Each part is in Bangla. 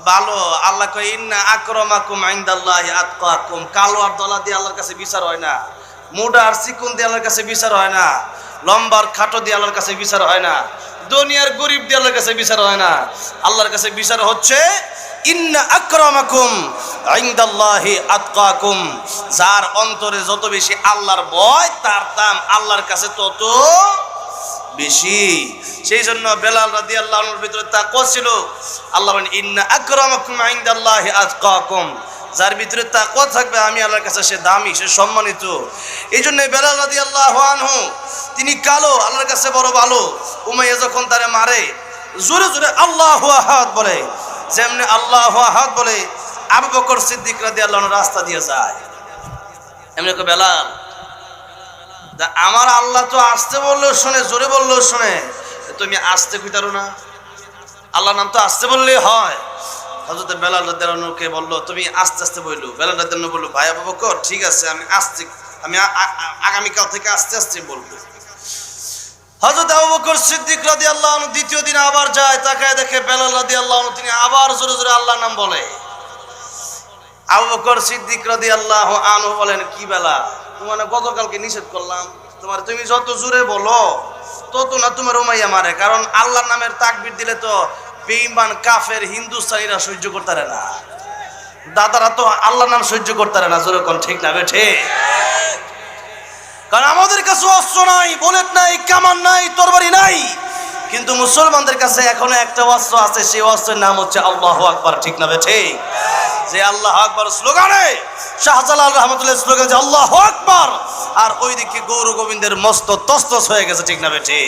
ভালো। আল্লাহ কয় ইন্না আকরামাকুম ইনদাল্লাহি আতকাকুম। কালো আর দলা দিয়ে আল্লাহর কাছে বিচার হয় না, মোটা আর চিকন দিয়ে আল্লাহর কাছে বিচার হয় না, লম্বার খাটো দিয়ে আল্লাহর কাছে বিচার হয় না, দুনিয়ার গরিব দিয়ে আল্লাহর কাছে বিচার হয় না। আল্লাহর কাছে বিচার হচ্ছে ইন্না আকরামাকুম ইনদাল্লাহি আতকাকুম। যার অন্তরে যত বেশি আল্লাহর ভয়, তার দাম আল্লাহর কাছে তত বেশি। সেই জন্য বেলাল রাদিয়াল্লাহু আনহুর ভিতরে তাকওয়া ছিল। আল্লাহ বলেন ইন্না আকরামাকুম ইনদাল্লাহি আতকাকুম। যার ভিতরে তাকওয়া থাকবে আমি আল্লাহর কাছে সে দামি, সে সম্মানিত। এই জন্য বেলাল রাদিয়াল্লাহু আনহু তিনি কালো, আল্লাহর কাছে বড় ভালো। উমাইয়া যখন তারে মারে, জোরে জোরে আল্লাহু আহাদ বলে, যেমনি আল্লাহু আহাদ বলে আবু বকর সিদ্দিক রাদিয়াল্লাহু আনহু রাস্তা দিয়ে যায়। এমনি কো বেলাল, আমার আল্লাহ তো আসতে বললেও শোনে, জোরে বললেও শোনে, তুমি আসতে কইতারো না? আল্লাহর নাম তো আসতে বললেই হয়। হযরত বেলাল রাদিয়াল্লাহু আনহুকে বললো তুমি আস্তে আস্তে বললো। বেলাল রাদিয়াল্লাহু আনহু বললো ভাই আবু বকর ঠিক আছে, আমি আগামীকাল থেকে আস্তে আস্তে বলবো। হযরত আবু বকর সিদ্দিক রাদিয়াল্লাহু আনহু দ্বিতীয় দিন আবার যায়, তাকায় দেখে বেলাল রাদিয়াল্লাহু আনহু তিনি আবার জোরে জোরে আল্লাহর নাম বলে। আবু বকর সিদ্দিক রাদিয়াল্লাহু আনহু বলেন কি বেলাল, তোমার গতকালকে নিষেধ করলাম, তুমি যত জোরে বলো তত না তোমার উমাইয়া মারে। কারণ আল্লাহর নামের তাকবীর দিলে তো বেঈমান কাফের হিন্দুস্তানিরা সহ্য করতে পারে না, দাদারা তো আল্লাহর নাম সহ্য করতে পারে না। জোরে কোন ঠিক না বেঠে? কারণ আমাদের কাছে অস্ত্র নাই, বুলেট নাই, কামান নাই, তরবারি নাই, কিন্তু মুসলমানদের কাছে এখনো একটা অস্ত্র আছে, সেই অস্ত্রের নাম হচ্ছে আল্লাহু আকবার। ঠিক না বেঠে? যে আল্লাহু আকবার স্লোগানে শাহজালাল রহমাতুল্লাহ স্লোগান যে আল্লাহু আকবার, আর ওইদিকে গৌর গোবিন্দের মস্ত তস্তস হয়ে গেছে। ঠিক না বেঠে?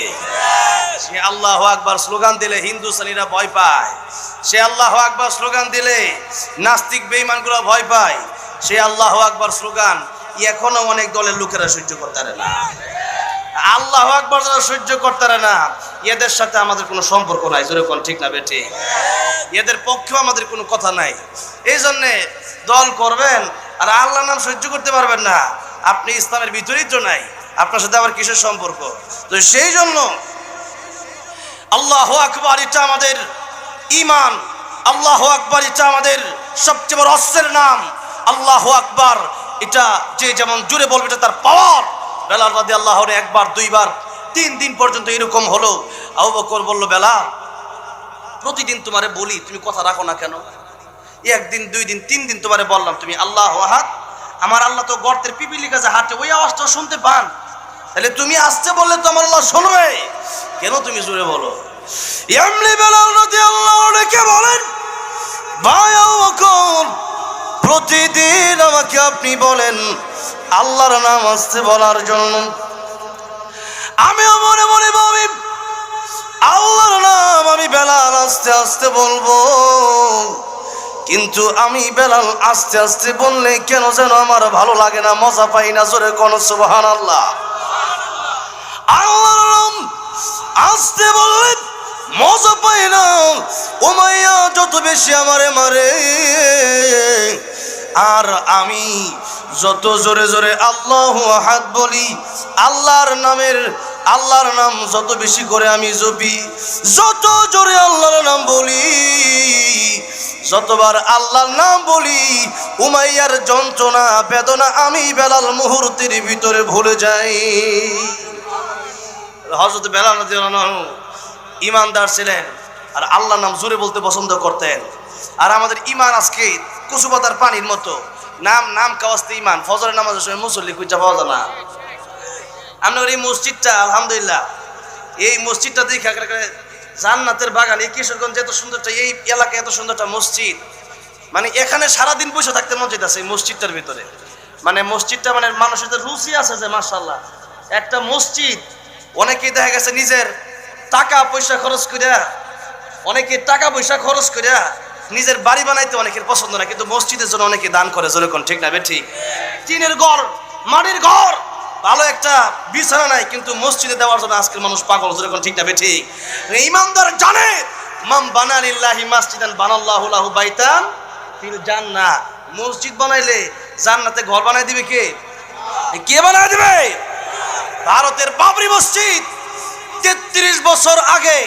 সে আল্লাহু আকবার স্লোগান দিলে হিন্দুস্তানিরা ভয় পায়, সে আল্লাহু আকবার স্লোগান দিলে নাস্তিক বেঈমানগুলো ভয় পায়, সে আল্লাহু আকবার স্লোগান এখনো অনেক দলের লোকেরা সহ্য করতে পারে না। আল্লাহু আকবার যারা সহ্য করতে পারে না, এদের সাথে আমাদের কোনো সম্পর্ক নাই। জোরে কোন ঠিক না বেঠে? এদের পক্ষেও আমাদের কোনো কথা নাই। এই জন্যে দল করবেন আর আল্লাহর নাম সহ্য করতে পারবেন না, আপনি ইসলামের ভিতরেই তো নাই, আপনার সাথে আবার কিসের সম্পর্ক? তো সেই জন্য আল্লাহু আকবার এটা আমাদের ঈমান, আল্লাহু আকবার এটা আমাদের সবচেয়ে বড় অস্ত্রের নাম। আল্লাহু আকবার এটা যে যেমন জোরে বলবে এটা তার পাওয়ার। বেলাল রাদিয়াল্লাহু আনহু একবার, দুইবার, 3 দিন পর্যন্ত এরকম হলো। আবু বকর বলল বেলাল প্রতিদিন তোমারে বলি, তুমি কথা রাখো না কেন? একদিন, 2 দিন, 3 দিন তোমারে বললাম তুমি আল্লাহু আহাদ। আমার আল্লাহ তো গর্তের পিপিলি কাছে হাঁটে, ওই আওয়াজটা শুনতে পান, তাহলে তুমি আসতে বললে তো আমার আল্লাহ শুনবে, কেন তুমি জোরে বলো? এমনি বেলাল রাদিয়াল্লাহু আনহু বলেন ভাই আবু বকর প্রতিদিন আমাকে আপনি বলেন আল্লাহর নাম আসতে বলার জন্য, আমিও মনে মনে ভাবি আল্লাহর নাম আমি বেলাল আস্তে আস্তে বলবো, কিন্তু আমি বেলাল আস্তে আস্তে বললে কেন যেন আমার ভালো লাগে না, মজা পাই না। জোরে কোন সুবহানাল্লাহ। আল্লাহর নাম আস্তে বললে মজা পাই না। উমাইয়া যত বেশি আমারে মারে, আর আমি যত জোরে জোরে আল্লাহু আহাদ বলি, আল্লাহর নাম যত বেশি করে আমি জপি, যত জোরে আল্লাহর নাম বলি, যতবার আল্লাহর নাম বলি, উমাইয়ার যন্ত্রণা বেদনা আমি বেলাল মুহূর্তের ভিতরে ভুলে যাই। হযরত বেলাল রাদিয়াল্লাহু আনহু ঈমানদার ছিলেন আর আল্লাহর নাম জোরে বলতে পছন্দ করতেন। আর আমাদের ঈমান আজকে কচুপাতার পানির মতো, নাম কাওয়াজতে ঈমান। ফজরের নামাজের সময় মুসল্লি খুঁজে পাওয়া যায় না। আপনার এই মসজিদটা আলহামদুলিল্লাহ, এই মসজিদটা দেখে জান্নাতের বাগান, এই কিশোরগঞ্জ এত সুন্দরটা, এই এলাকায় এত সুন্দরটা মসজিদ, মানে এখানে সারাদিন বসে থাকতে মসজিদ আছে এই মসজিদটার ভিতরে। মানে মসজিদটা মানে মানুষের রুচি আছে যে মাশাআল্লাহ একটা মসজিদ। অনেকেই দেখা গেছে নিজের টাকা পয়সা খরচ করিয়া, অনেকে টাকা পয়সা খরচ করিয়া নিজের বাড়ি বানাইতে অনেকের পছন্দ না, কিন্তু মসজিদের জন্য অনেকে দান করে। জোরে কোন ঠিক না বেঠিক? টিনের ঘর, মাটির ঘর, ভালো একটা বিছানা নাই, কিন্তু মসজিদে দেওয়ার জন্য আজকের মানুষ পাগল। জোরে কোন ঠিক না বেঠিক? ঈমানদার জানে মান বানা লিল্লাহি মাসজিদান বানাল্লাহু লাহু বাইতান ফিল জান্নাহ। মসজিদ বানাইলে জান্নাতে ঘর বানাই দিবে কে? কে বানাই দিবে? ভারতের বাবরি মসজিদ 33 বছর আগে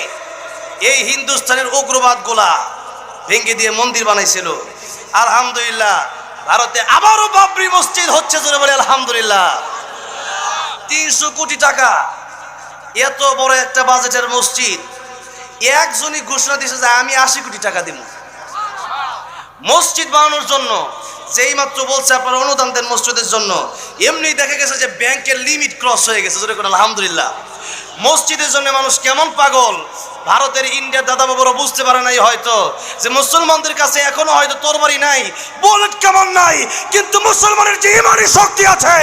এই হিন্দুস্তানের উগ্রবাদ গুলা ভেঙে দিয়ে মন্দির বানাইছিল। আলহামদুলিল্লাহ, ভারতে আবারও বাবরি মসজিদ হচ্ছে, জোরে বলে আলহামদুলিল্লাহ। 300 কোটি টাকা, এত বড় একটা বাজেটের মসজিদ। একজনই ঘোষণা দিয়েছে যে আমি 80 কোটি টাকা দিব মসজিদ বানানোর জন্য। যেই মাত্র বলছে আপনারা অনুদান দেন মসজিদের জন্য, এমনি দেখা গেছে যে ব্যাংকের লিমিট ক্রস হয়ে গেছে, জোরে করে আলহামদুলিল্লাহ। মসজিদের জন্য মানুষ কেমন পাগল! ভারতের ইন্ডিয়ার দাদা বাবারা বুঝতে পারে নাই হয়তো যে মুসলমানদের কাছে এখনো হয়তো তরবারি নাই, বুলেট কেমন নাই, কিন্তু মুসলমানের যে ইমানি শক্তি আছে,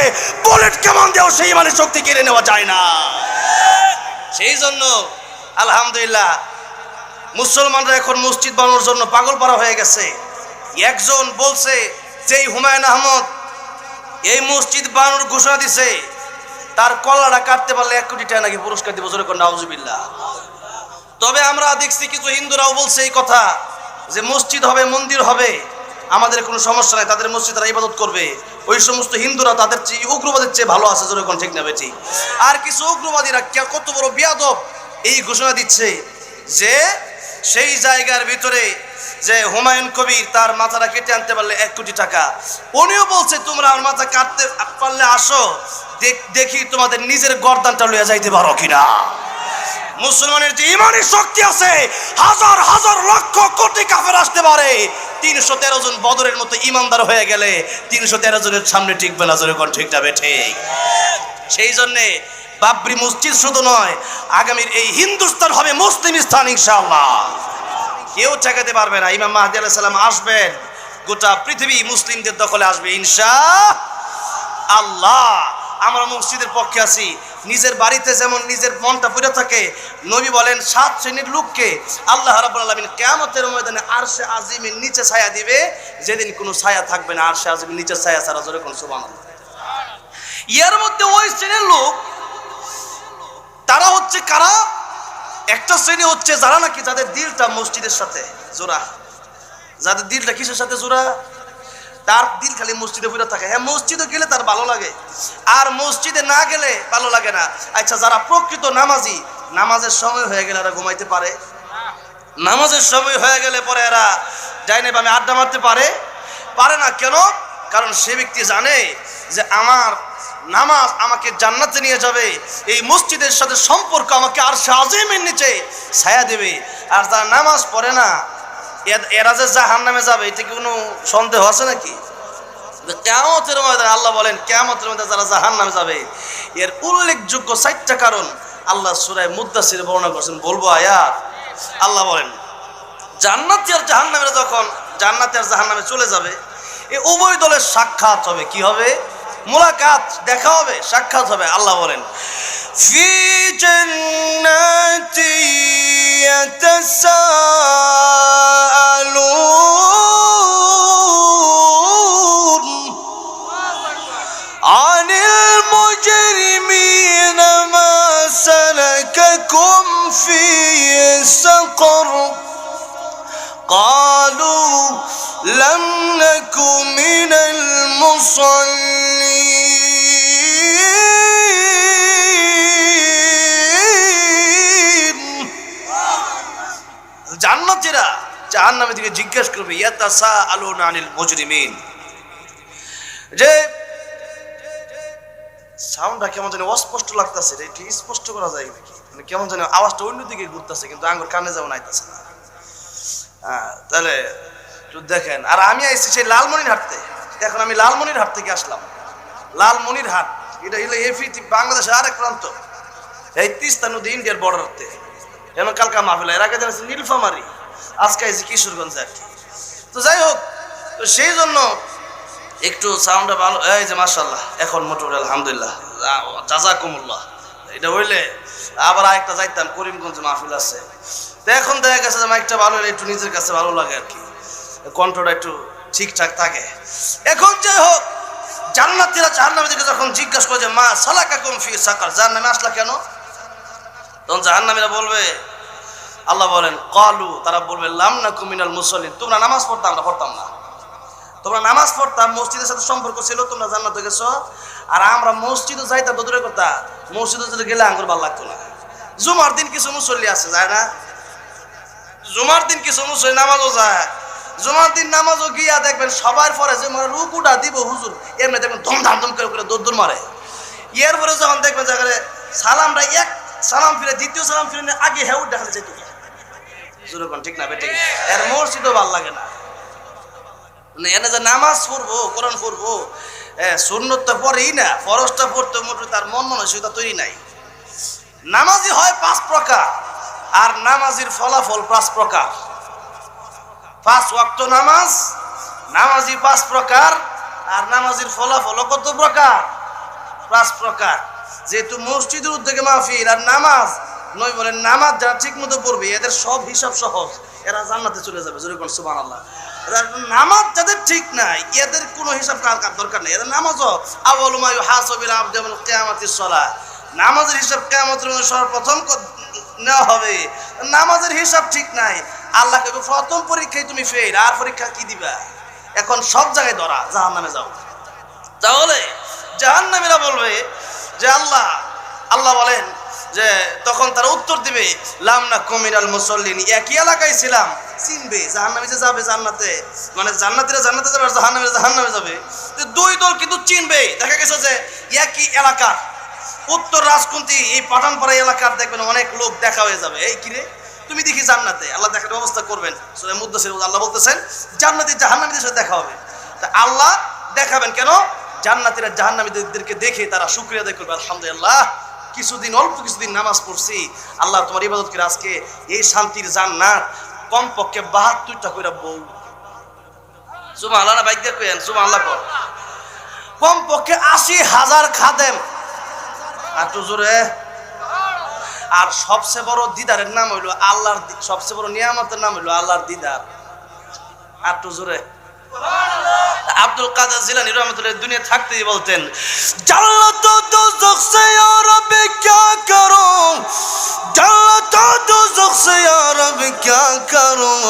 বুলেট কেমন দিয়েও সেই ইমানি শক্তি কেড়ে নেওয়া যায় না। সেই জন্য আলহামদুলিল্লাহ মুসলমানরা এখন মসজিদ বানানোর জন্য পাগল পারা হয়ে গেছে। একজন বলছে যে হুমায়ুন আহমদ এই মসজিদ বানানোর ঘোষণা দিছে, তার কলাটা কাটতে পারলে 1 কোটি টাকা নাকি পুরস্কার দিব, জোরে করে নাউজুবিল্লাহ। তবে আমরা দেখছি কিছু হিন্দুরাও বলছে এই কথা যে মসজিদ হবে, মন্দির হবে, আমাদের কোনো সমস্যা নাই, তাদের মসজিদ তারা ইবাদত করবে। ওই সমস্ত হিন্দুরা তাদের চেয়ে উগ্রবাদের চেয়ে ভালো আছে, জোরে কোন ঠিক না বেঠিক? আর কিছু উগ্রবাদীরা কত বড় বিয়াদব, এই ঘোষণা দিচ্ছে যে সেই জায়গার ভিতরে যে হুমায়ুন কবির তার মাথাটা কেটে আনতে পারলে 1 কোটি টাকা। উনিও বলছে তোমরা আমার মাথা কাটতে পারলে আসো, দেখি তোমাদের নিজের গর্দানটা লইয়া যাইতে পারো কিনা। মুসলমানের যে ইমানি শক্তি আছে, হাজার হাজার লক্ষ কোটি কাফের আসতে পারে, 313 জন বদরের মতো ইমানদার হয়ে গেলে 313 জনের সামনে টিকবে না, জোরে কোন ঠিক না বেঠিক? সেই জন্যে বাবরি মসজিদ শুধু নয়, আগামীর এই হিন্দুস্তান হবে মুসলিম স্থান ইনশাআল্লাহ। কেউ ঠেকাতে পারবে না। ইমাম মাহদী আলাইহিস সালাম আসবেন, গোটা পৃথিবী মুসলিমদের দখলে আসবে ইনশাআল্লাহ। আমরা মসজিদের পক্ষে আছি। নিজের বাড়িতে যেমন নিজের মনটা পড়ে থাকে, নবী বলেন 7 শ্রেণীর লোককে আল্লাহ রাব্বুল আলামিন কিয়ামতের ময়দানে আরশে আজিমের নিচে ছায়া দিবে, যেদিন কোনো ছায়া থাকবে না আরশে আজিমের নিচে ছায়া ছাড়া, জোরে কোন সুবহানাল্লাহ। এর মধ্যে ওই শ্রেণীর লোক তারা হচ্ছে কারা? একটা শ্রেণী হচ্ছে যারা নাকি যাদের দিলটা মসজিদের সাথে জোড়া, যাদের দিলটা কিসের সাথে জোড়া? তার দিল খালি মসজিদে পড়ে থাকে। হ্যাঁ, মসজিদে গেলে তার ভালো লাগে, আর মসজিদে না গেলে ভালো লাগে না। আচ্ছা, যারা প্রকৃত নামাজি, নামাজের সময় হয়ে গেলে এরা ঘুমাইতে পারে? নামাজের সময় হয়ে গেলে পরে এরা ডাইনে বামে আড্ডা মারতে পারে? পারে না। কেন? কারণ সে ব্যক্তি জানে যে আমার নামাজ আমাকে জান্নাতে নিয়ে যাবে, এই মসজিদের সাথে সম্পর্ক আমাকে আরশে আজিমের নিচে ছায়া দেবে। আর যারা নামাজ পড়ে না, এরা যে জাহান্নামে যাবে, এটা কি কোনো সন্দেহ আছে নাকি? কিয়ামতের ময়দানে আল্লাহ বলেন, কিয়ামতের ময়দানে যারা জাহান্নামে যাবে, এর উল্লেখযোগ্য 4টা কারণ আল্লাহ সূরা মুদ্দাসিরে বর্ণনা করেছেন। বলবো আয়াত? আল্লাহ বলেন, জান্নাতি আর জাহান্নামীরা যখন জান্নাতি আর জাহান্নামে চলে যাবে, এই উভয় দলের সাক্ষাৎ হবে। কি হবে? মুলাকাত, দেখা হবে, সাক্ষাৎ হবে। আল্লাহ বলেন, ফি জান্নাতি ইয়াতাসাআলুন আনিল মুজরিমিনা মা সালাকাকুম ফি সাকার قالوا لم نك من المصلين। জান্নাতীরা জাহান্নামের দিকে জিজ্ঞাসা করবে, ইয়াতাসাআলুনা আনিল মুজরিমিন, যে সাউন্ডটা কেমন যেন অস্পষ্ট লাগতেছে, এটা স্পষ্ট করা যায় নাকি? মানে কেমন যেন আওয়াজটা অন্যদিকে ঘুরতেছে, কিন্তু আঙ্গুর কানে যেমন আইতেছে না। তাহলে একটু দেখেন। আর আমি আইছি সেই লালমনিরহাটতে। এখন আমি লালমনিরহাট থেকে আসলাম। লালমনিরহাট এটা হলো বাংলাদেশের আরেক প্রান্ত, এই তিস্তা নদী ইন্ডিয়ার বর্ডারতে। এখন কালকা মাহফিল, এর আগে জানাচ্ছি নীলফামারী, আজকে আইছি কিশোরগঞ্জে আর কি। তো যাই হোক, তো সেই জন্য একটু সাউন্ডটা ভালো। এই যে মাশাআল্লাহ, এখন মোটামুটি আলহামদুলিল্লাহ, জাযাকুমুল্লাহ। এটা হইলে আবার আরেকটা যাইতাম, করিমগঞ্জ মাহফিল আছে। তো এখন দেখা গেছে যে মাইকটা ভালো হলে একটু নিজের কাছে ভালো লাগে আর কি, কণ্ঠটা একটু ঠিকঠাক থাকে। এখন যাই হোক, জান্নাতীরা জাহান্নামীদের দিকে যখন জিজ্ঞাসা করে যে মা সালাকাকুম ফি সাকার, জাহান্নামে আসলা কেন? তখন জাহান্নামীরা বলবে, আল্লাহ বলেন, ক্বালু, তারা বলবে, লাম নাকু মিনাল মুসাল্লিন, তোমরা নামাজ পড়তাম, আমরা পড়তাম না। তোমরা নামাজ পড়তাম, মসজিদের সাথে সম্পর্ক ছিল, তোমরা জান্নাতে গেছো। আর আমরা মসজিদে যাইতাম তো দূরের কথা, মসজিদে যদি গেলে আঙ্গুর ভালো লাগতো না। জুমার দিন কিছু মুসল্লি আছে, যায় না? জুমার দিন কিছু মুসলিম নামাজও যায়, জুমার দিন নামাজও গিয়া দেখবেন সবার পরে যে মানে রুকুটা দিব হুজুর এমনি দেখবেন ধুম করে দৌড় মারে। এর পরে যখন দেখবেন যে সালামটা এক সালাম ফিরে দ্বিতীয় সালাম ফিরে আগে হেউট দেখা যেত যেরকম, ঠিক না বেটে? এর মসজিদও ভাল লাগে না। এনে যে নামাজ পড়বো, কোরআন পড়বো, সুন্নতটা পড়েই না, ফরজটা পড়তে মোটে তার মন মানসিকতা তৈরি নাই। নামাজি হয় 5 প্রকার, আর নামাজির ফলাফল 5 প্রকার। 5 ওয়াক্ত নামাজ, নামাজি 5 প্রকার, আর নামাজির ফলাফল কত প্রকার? 5 প্রকার। যেহেতু মসজিদের উদ্যোগে মাহফিল আর নামাজ, নবী বলেন নামাজ যারা ঠিক মতো পড়বে এদের সব হিসাব সহজ, এরা জান্নাতে চলে যাবে। জোরে বলেন সুবহানাল্লাহ। নামাজ যাদের ঠিক নাই এদের কোনো হিসাব কার দরকার নেই। এদের নামাজও আউয়ালু মা ইউহাসাবুল আবদু ইয়াউমাল কিয়ামাতিস সালাহ, নামাজের হিসাব কিয়ামতের দিন সর্বপ্রথম নেওয়া হবে। নামাজের হিসাব ঠিক নাই, আল্লাহকে প্রথম পরীক্ষায় তুমি ফেল, আর পরীক্ষা কি দিবা? এখন সব জায়গায় ধরা, জাহান্নামে যাও। তাহলে জাহান্নামীরা বলবে যে আল্লাহ, আল্লাহ বলেন যে তখন তারা উত্তর দিবে লাম নাকুম মিনাল মুসাল্লিন, একই এলাকায় ছিলাম, চিনবে। জাহান্নামে যে যাবে জান্নাতে, মানে জান্নাতীরা জান্নাতে যাবে আর জাহান্নামীরা জাহান্নামে যাবে, দুই দল কিন্তু চিনবে। দেখা গেছে যে একই এলাকা, উত্তর রাজকুন্তি এই পাঠানপাড়া এলাকার দেখবেন অনেক লোক দেখা হয়ে যাবে। এই কিরে তুমি দেখি জান্নাতে, আল্লাহ দেখার ব্যবস্থা করবেন। সূরা মুদ্দাসির আল্লাহ বলতেছেন জান্নাতি জাহান্নামীদের সাথে দেখা হবে। তা আল্লাহ দেখাবেন কেন? জান্নাতীরা জাহান্নামীদেরকে দেখে তারা শুকরিয়া আদায় করবে, আলহামদুলিল্লাহ কিছুদিন অল্প কিছুদিন নামাজ পড়ছি, আল্লাহ তোমার ইবাদত করে আজকে এই শান্তির জান্নাত, কমপক্ষে 72টা করে বউ, সুবহানাল্লাহ না বাইক দিয়ে কইেন সুবহানাল্লাহ, কমপক্ষে 80,000 খাদেম, আর তো জোরে। আর সবচেয়ে বড় দিদারের নাম হইলো আল্লাহর, সবচেয়ে বড় নিয়ামতের নাম হইলো আল্লাহর দিদার, আর তো জোরে। আব্দুল কাদের জিলানী রহমাতুল্লাহ দুনিয়া থাকতেই বলতেন জান্নাত দোজখ সে ইয়া রব্বি क्या करूं, জান্নাত দোজখ সে ইয়া রব্বি क्या करूं,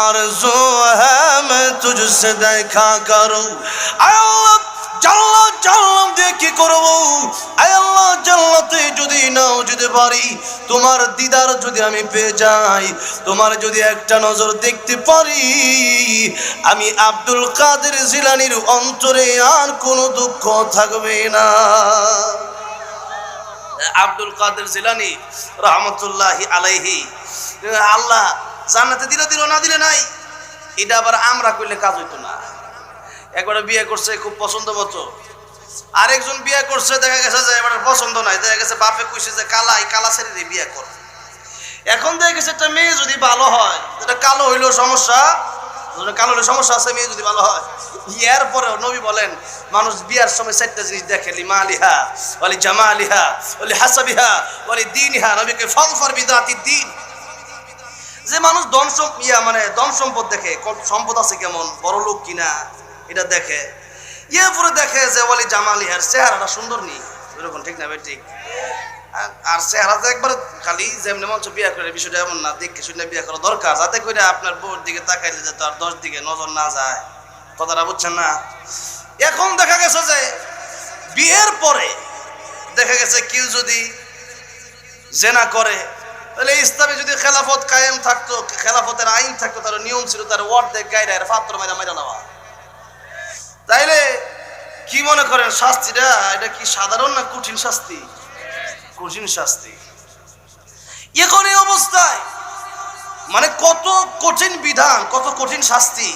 आरज़ू है मैं तुझसे देखा करूं। আল্লাহ জান্নাত জান্নাত দিয়ে কি করব? আয় আল্লাহ জান্নাতে যদি নাও যেতে পারি, তোমার দিদার যদি আমি পেয়ে যাই, তোমার যদি একটা নজর দেখতে পারি, আমি আব্দুল কাদের জিলানীর অন্তরে আর কোনো দুঃখ থাকবে না। আব্দুল কাদের জিলানী রহমতুল্লাহি আলাইহি, আল্লাহ জান্নাতে দিল না দিলে নাই, এটা আবার আমরা কইলে কাজ হইতো না। একবার বিয়ে করছে খুব পছন্দ মতো, আরেকজন বিয়ে করছে, দেখা গেছে যে এবার পছন্দ নাই, দেখা গেছে বাপে কইছে যে কালা ছেড়ে বিয়ে কর। এখন দেখা গেছে একটা মেয়ে যদি ভালো হয়, এটা কালো হইলেও সমস্যা, কালো হইলে সমস্যা আছে, মেয়ে যদি ভালো হয়। এর পরেও নবী বলেন মানুষ বিয়ার সময় 4টা জিনিস দেখে, লিমা আলিহা ওয়ালি জামা আলিহা ওয়ালি হাসাবিহা ওয়ালি দিনহা। নবীকে ফাযফার বিযাতি দ্বীন, যে মানুষ ধন সম্পদ দেখে, সম্পদ আছে কেমন, বড় লোক কিনা এটা দেখে। এরপরে দেখে যে ওয়ালি জামালিহার, চেহারাটা সুন্দর নি, এরকম, ঠিক না ভাই? ঠিক। আর চেহারাতে একবার খালি যেমনি মঞ্চ বিয়ে করে, বিষয়টা এমন না, দেখে শুনে বিয়ে করা দরকার, যাতে করে আপনার বউর দিকে তাকাইলে যাতে আর 10 দিকে নজর না যায়। কথাটা বুঝছেন না? এখন দেখা গেছে যে বিয়ের পরে দেখা গেছে কেউ যদি জেনা করে, তাহলে ইসলামে যদি খেলাফত কায়েম থাকতো, খেলাফতের আইন থাকতো, তার নিয়ম ছিল তার অর্ধেক গায়রা ফাত্র মাইরা নেওয়া। তাইলে কি মনে করেন শাস্তিটা এটা কি সাধারণ না কঠিন শাস্তি? কঠিন শাস্তি। এখন এই অবস্থায় মানে কত কঠিন বিধান, কত কঠিন শাস্তি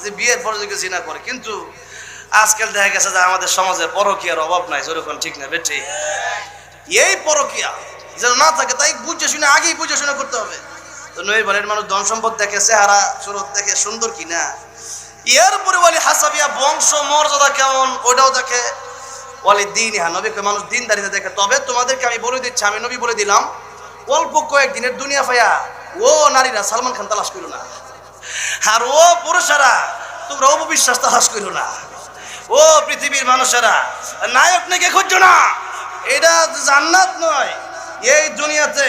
যে বিয়ের পরে যদি জিনা করে। কিন্তু আজকাল দেখা গেছে যে আমাদের সমাজে পরকীয়ার অভাব নাই, যেরকম, ঠিক না বেঠি? এই পরকীয়া যেন না থাকে তাই বুঝে শুনে, আগেই বুঝে শুনে করতে হবে। তো নবী বলেন মানুষ ধন সম্পদ দেখে, চেহারা সুরত দেখে, সুন্দর কিনা, এরপরে ওয়ালি হাসাবিয়া বংশ মর্যাদা কেমন ওটাও দেখে, ওয়ালি দিনহা, নবীকে মানুষ দিনদারিতে দেখে। তবে তোমাদেরকে আমি বলে দিচ্ছি, আমি নবী বলে দিলাম, অল্প কয়েকদিনের দুনিয়া পাইয়া ও নারীরা সালমান খান তালাশ করো না, আর ও পুরুষেরা তোমরা অপবিশ্বাস তালাশ করো না, ও পৃথিবীর মানুষেরা নায়ক নাকি খুঁজছো না। এটা জান্নাত নয়, এই দুনিয়াতে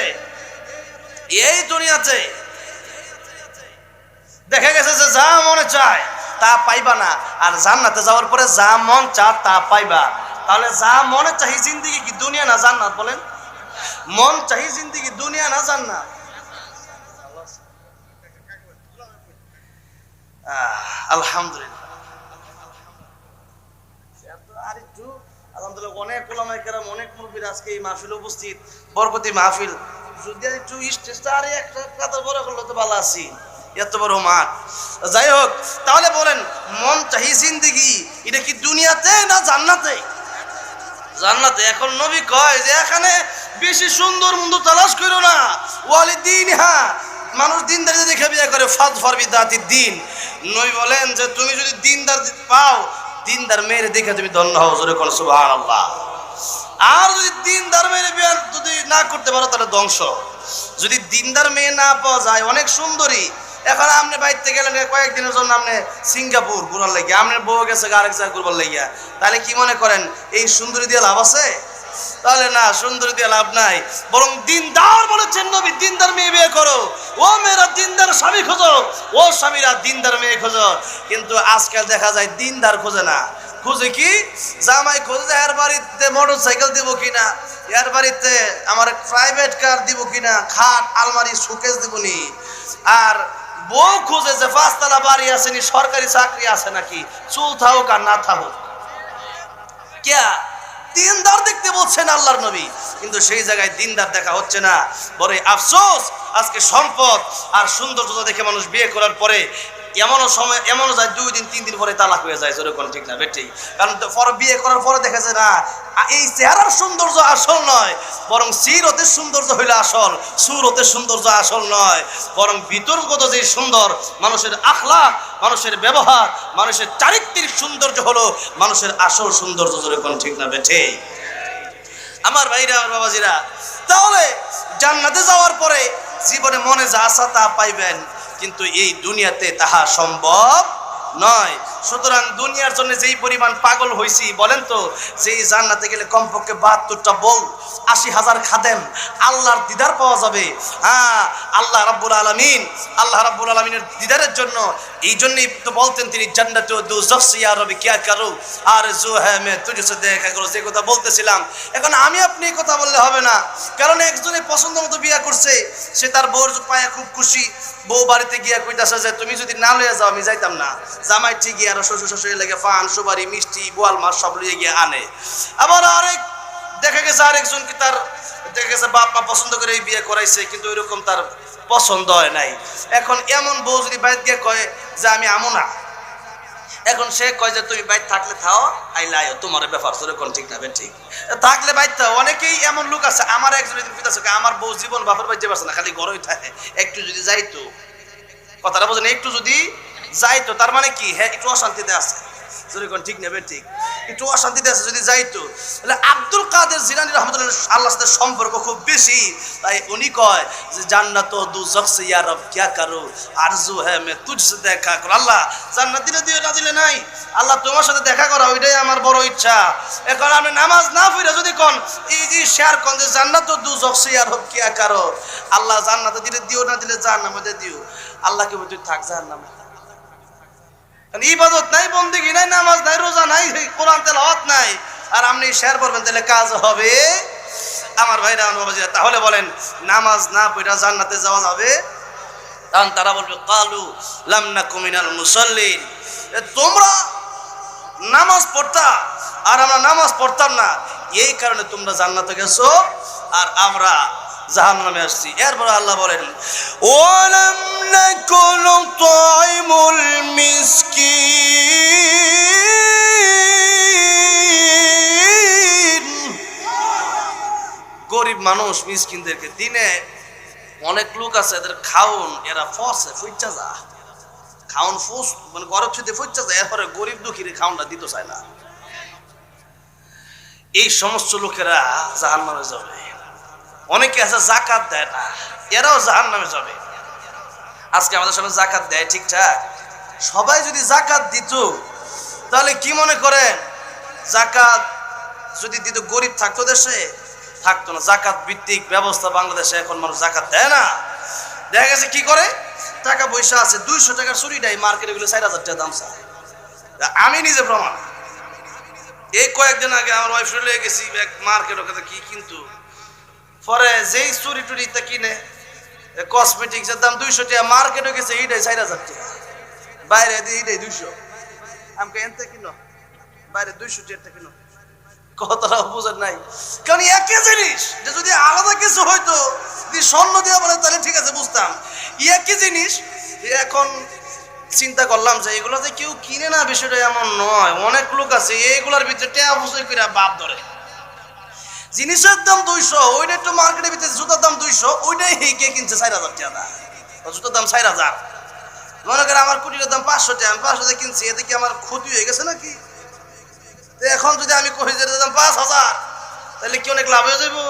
দেখা গেছে যে যা মনে চায় তা পাইবা না, আর জান্নাতে যাওয়ার পরে যা মন চায় তা পাইবা। তাহলে যা মনে চাই জিন্দিগি কি দুনিয়া না জান্নাত? বলেন, মন চাই জিন্দিগি দুনিয়া না জান্নাত? আলহামদুলিল্লাহ। আর একটু আলহামদুলিল্লাহ, অনেক ওলামায়ে কেরাম, অনেক মুরব্বিরা আজকে এই মাহফিলে উপস্থিত, বরকতি মাহফিল। যদি একটু স্টেজটা আর একটা কাতার বড় করলে তো ভালো আছি, এত বড় মাঠ। যাই হোক, তাহলে বলেন মন চাহি জিন্দেগি এটা কি দুনিয়াতে না জান্নাতে? জান্নাতে। এখন নবী কয় যে এখানে বেশি সুন্দর মন্দ তালাশ করো না, ওয়ালি দিন, হ্যাঁ মানুষ দিনদার দেখে বিয়ে করে, ফাদ ফরবি দাতি দিন। নবী বলেন যে তুমি যদি দিনদার পাও, দিনদার মেয়ের দেখে তুমি ধন্য হও, জোরে কোন সুবহানাল্লাহ। আর যদি দিনদার মেয়ের বিয়ে যদি না করতে পারো তাহলে ধ্বংস। যদি দিনদার মেয়ে না পাওয়া যায়, অনেক সুন্দরী, এখন আপনি বাইতে গেলেন কয়েকদিনের জন্য, আপনি সিঙ্গাপুর ঘুরার লাগিয়া, আপনার বউ গেছে আরেক জায়গায় ঘুরবার লাগিয়া, তাহলে কি মনে করেন এই সুন্দরী দিয়ে লাভ আছে? তাহলে না, সুন্দরী দিয়ে লাভ নাই। বরং দিনদার বলেছেন নবী, দিনদার মেয়ে বিয়ে করো। ও মেয়েরা দিনদার স্বামী খোঁজো, ও স্বামীরা দিনদার মেয়ে খোঁজো। কিন্তু আজকাল দেখা যায় দিনদার খোঁজে না, খুঁজে কি জামাই খোঁজে, এর বাড়িতে মোটর সাইকেল দিব কিনা, এর বাড়িতে আমার প্রাইভেট কার দিব কিনা, খাট আলমারি শোকেস দিবনি। আর বউ খুঁজে যে 5 তলা বাড়ি আছে নি, সরকারি চাকরি আছে নাকি, চুল থাকুক আর না থাকুক। কে দিনদার দেখতে বলছেন আল্লাহর নবী, কিন্তু সেই জায়গায় দিনদার দেখা হচ্ছে না। বড় আফসোস, আজকে সম্পদ আর সৌন্দর্য দেখে মানুষ বিয়ে করার পরে এমনও সময় এমনও যায় 2 দিন 3 দিন পরে তালাক হয়ে যায়, যেরকম ঠিক না বেটি? কারণ পরে বিয়ে করার পরে দেখা যায় না এই চেহারার সৌন্দর্য আসল নয়, বরং সিরতের সৌন্দর্য হইলে আসল, সুরতের সৌন্দর্য আসল নয়, বরং ভিতরগত যে সুন্দর, মানুষের আখলাক, মানুষের ব্যবহার, মানুষের চারিত্রিক সৌন্দর্য হলো মানুষের আসল সৌন্দর্য, যেরকম ঠিক না বেটি? আমার ভাইরা, আমার বাবাজিরা, তাহলে জান্নাতে যাওয়ার পরে জীবনে মনে যা আশা তা পাইবেন, কিন্তু এই দুনিয়াতে তাহা সম্ভব নয়। সুতরাং দুনিয়ার জন্য যেই পরিমাণ পাগল হইছি, বলেন তো, যেই জান্নাতে গেলে কমপক্ষে 72টা বউ, 80,000 খাদেম, আল্লাহর দিদার পাওয়া যাবে। হ্যাঁ, আল্লাহ রাব্বুল আলামিনের দিদারের জন্য এই জন্যই তো বলতেন তিনি, জান্নাতু দুযখ সে ইয়া রব্বি কিয়া করু আরজু হ্যায় মে তুঝসে দেখা করো, যে কথা বলতেছিলাম। এখন আমি আপনি কথা বললে হবে না, কারণ একজনে পছন্দ মতো বিয়ে করছে, সে তার বউর পায়ে খুব খুশি, বউ বাড়িতে গিয়া কইতাছে যে তুমি যদি না লইয়া যাও আমি যাইতাম না। জামাই ঠিকই আর শ্বশুর শাশুড়ি লেগে পান সুপারি মিষ্টি বোয়াল মাছ সব লইয়া গিয়ে আনে। আবার আরেক দেখা গেছে আরেকজন কি তার দেখা গেছে বাপ মা পছন্দ করে বিয়ে করাইছে, কিন্তু ওইরকম তার পছন্দ হয় নাই। এখন এমন বউ যদি বাইরে গিয়ে কয় যে আমি আমো না, এখন সে কয় যে তুমি বাইরে থাকলে থাও, আইলে আয়ো, তোমার ব্যাপার, সেরকম ঠিক না ঠিক থাকলে বাইরে থাও। অনেকেই এমন লোক আছে, আমার একজন আমার বউ জীবন বাপের বাড়িতে পারছে না, খালি ঘরেই থাকে, একটু যদি যাইতো, কথাটা বোঝেন, একটু যদি যাইতো, তার মানে কি, হ্যাঁ একটু অশান্তিতে আছে, যেরকম ঠিক নেবে ঠিক, একটু অশান্তিতে আছে, যদি যাইতো। তাহলে আব্দুল কাদের জিলানী রাহমাতুল্লাহ আল্লাহর সাথে সম্পর্ক খুব বেশি, তাই উনি কয় যে জান্নাত দুযখ সে ইয়া রব কিয়া করু আরজু হ্যায় মে তুঝসে দেখা করো। আল্লাহ জান্নাত দিলে দিও, না দিলে নাই, আল্লাহ তোমার সাথে দেখা করা ওইটাই আমার বড় ইচ্ছা। এখন আপনি নামাজ না পড়ে যদি কোন এই যে শেয়ার কোন যে জান্নাত দুযখ সে ইয়া রব কিয়া করো, আল্লাহ জান্নাত দিলে দিও, না দিলে জাহান্নামে দিও, আল্লাহকে বলতে থাক জাহান্নামে। ইবাদত নাই, বন্দেগী নাই, নামাজ নাই, রোজা নাই, কোরআন তেলাওয়াত নাই, আর আপনি শেয়ার করবেন, তাহলে কাজ হবে? আমার ভাইরা, আমার বাবাজিরা, তাহলে বলেন নামাজ না পড়া জান্নাতে যাওয়া যাবে? তখন তারা বলবে কালু লাম নাকু মিনাল মুসাল্লিন, তোমরা নামাজ পড়তা আর আমরা নামাজ পড়তাম না, এই কারণে তোমরা জান্নাতে গেছো আর আমরা জাহান্নামে আসছি। এরপর আল্লাহ বলেন ওয়ালাম নাকুল তুইমুল মিসকিন, গরিব মানুষ মিসকিনদেরকে দিনে অনেক লোক আছে এদের খাওন এরা ফসে ফুইচা যা, খাওন ফুস মানে গরব ছুঁতে ফুইচা যায়, এরপরে গরিব দুঃখীর খাওনটা দিতে চায় না। এই সমস্ত লোকেরা জাহান্নামে যাবে। অনেকে আছে যাকাত দেয় না, এরাও জাহান্নামে যাবে। আজকে আমাদের সবাই যাকাত দেয় ঠিকঠাক, সবাই যদি যাকাত দিত তাহলে কি মনে করেন, যাকাত যদি দিত গরিব থাকতো দেশে? থাকতো না। যাকাত ভিত্তিক ব্যবস্থা বাংলাদেশে, এখন মানুষ যাকাত দেয় না। দেখা গেছে কি করে, টাকা পয়সা আছে, 200 টাকার চুরি দেয়, মার্কেটে গুলো 4000 টাকা দাম চায়। আমি নিজে প্রমাণ, এই কয়েকদিন আগে আমার ওয়াইফ লয়ে গেছি মার্কেটের কাছে কি, কিন্তু পরে যেই চুরি টুরিটা কিনে কসমেটিক্সের দাম 200 টাকা, মার্কেটে গেছে এইটাই 4000 টাকা। বাইরে দিয়ে এটাই 200, আমাকে এনতে কিনো বাইরে 200 টিয়ারটা কিনো। কথাটা বুঝেন নাই? কারণ একই জিনিস যে যদি আলাদা কিছু হয়তো যদি স্বর্ণ দেওয়া বলে তাহলে ঠিক আছে বুঝতাম, একই জিনিস। এখন চিন্তা করলাম যে এগুলো যে কেউ কিনে না, বিষয়টা এমন নয়। অনেক লোক আছে এইগুলোর ভিতরে টেয়া বুঝে করে বাপ ধরে। জিনিসের দাম 200, ওইটা একটু মার্কেটের ভিতরে জুতার দাম 200, ওইটাই কে কিনছে 4000 টাকা, জুতার দাম 4000। মনে করে আমার কুটির দাম 500 টাকা, আমি 500 টাকা কিনছি, এতে কি আমার ক্ষতি হয়ে গেছে নাকি? এখন যদি আমি কই যে দাম 5000, তাহলে কি অনেক লাভ হয়ে যাবো?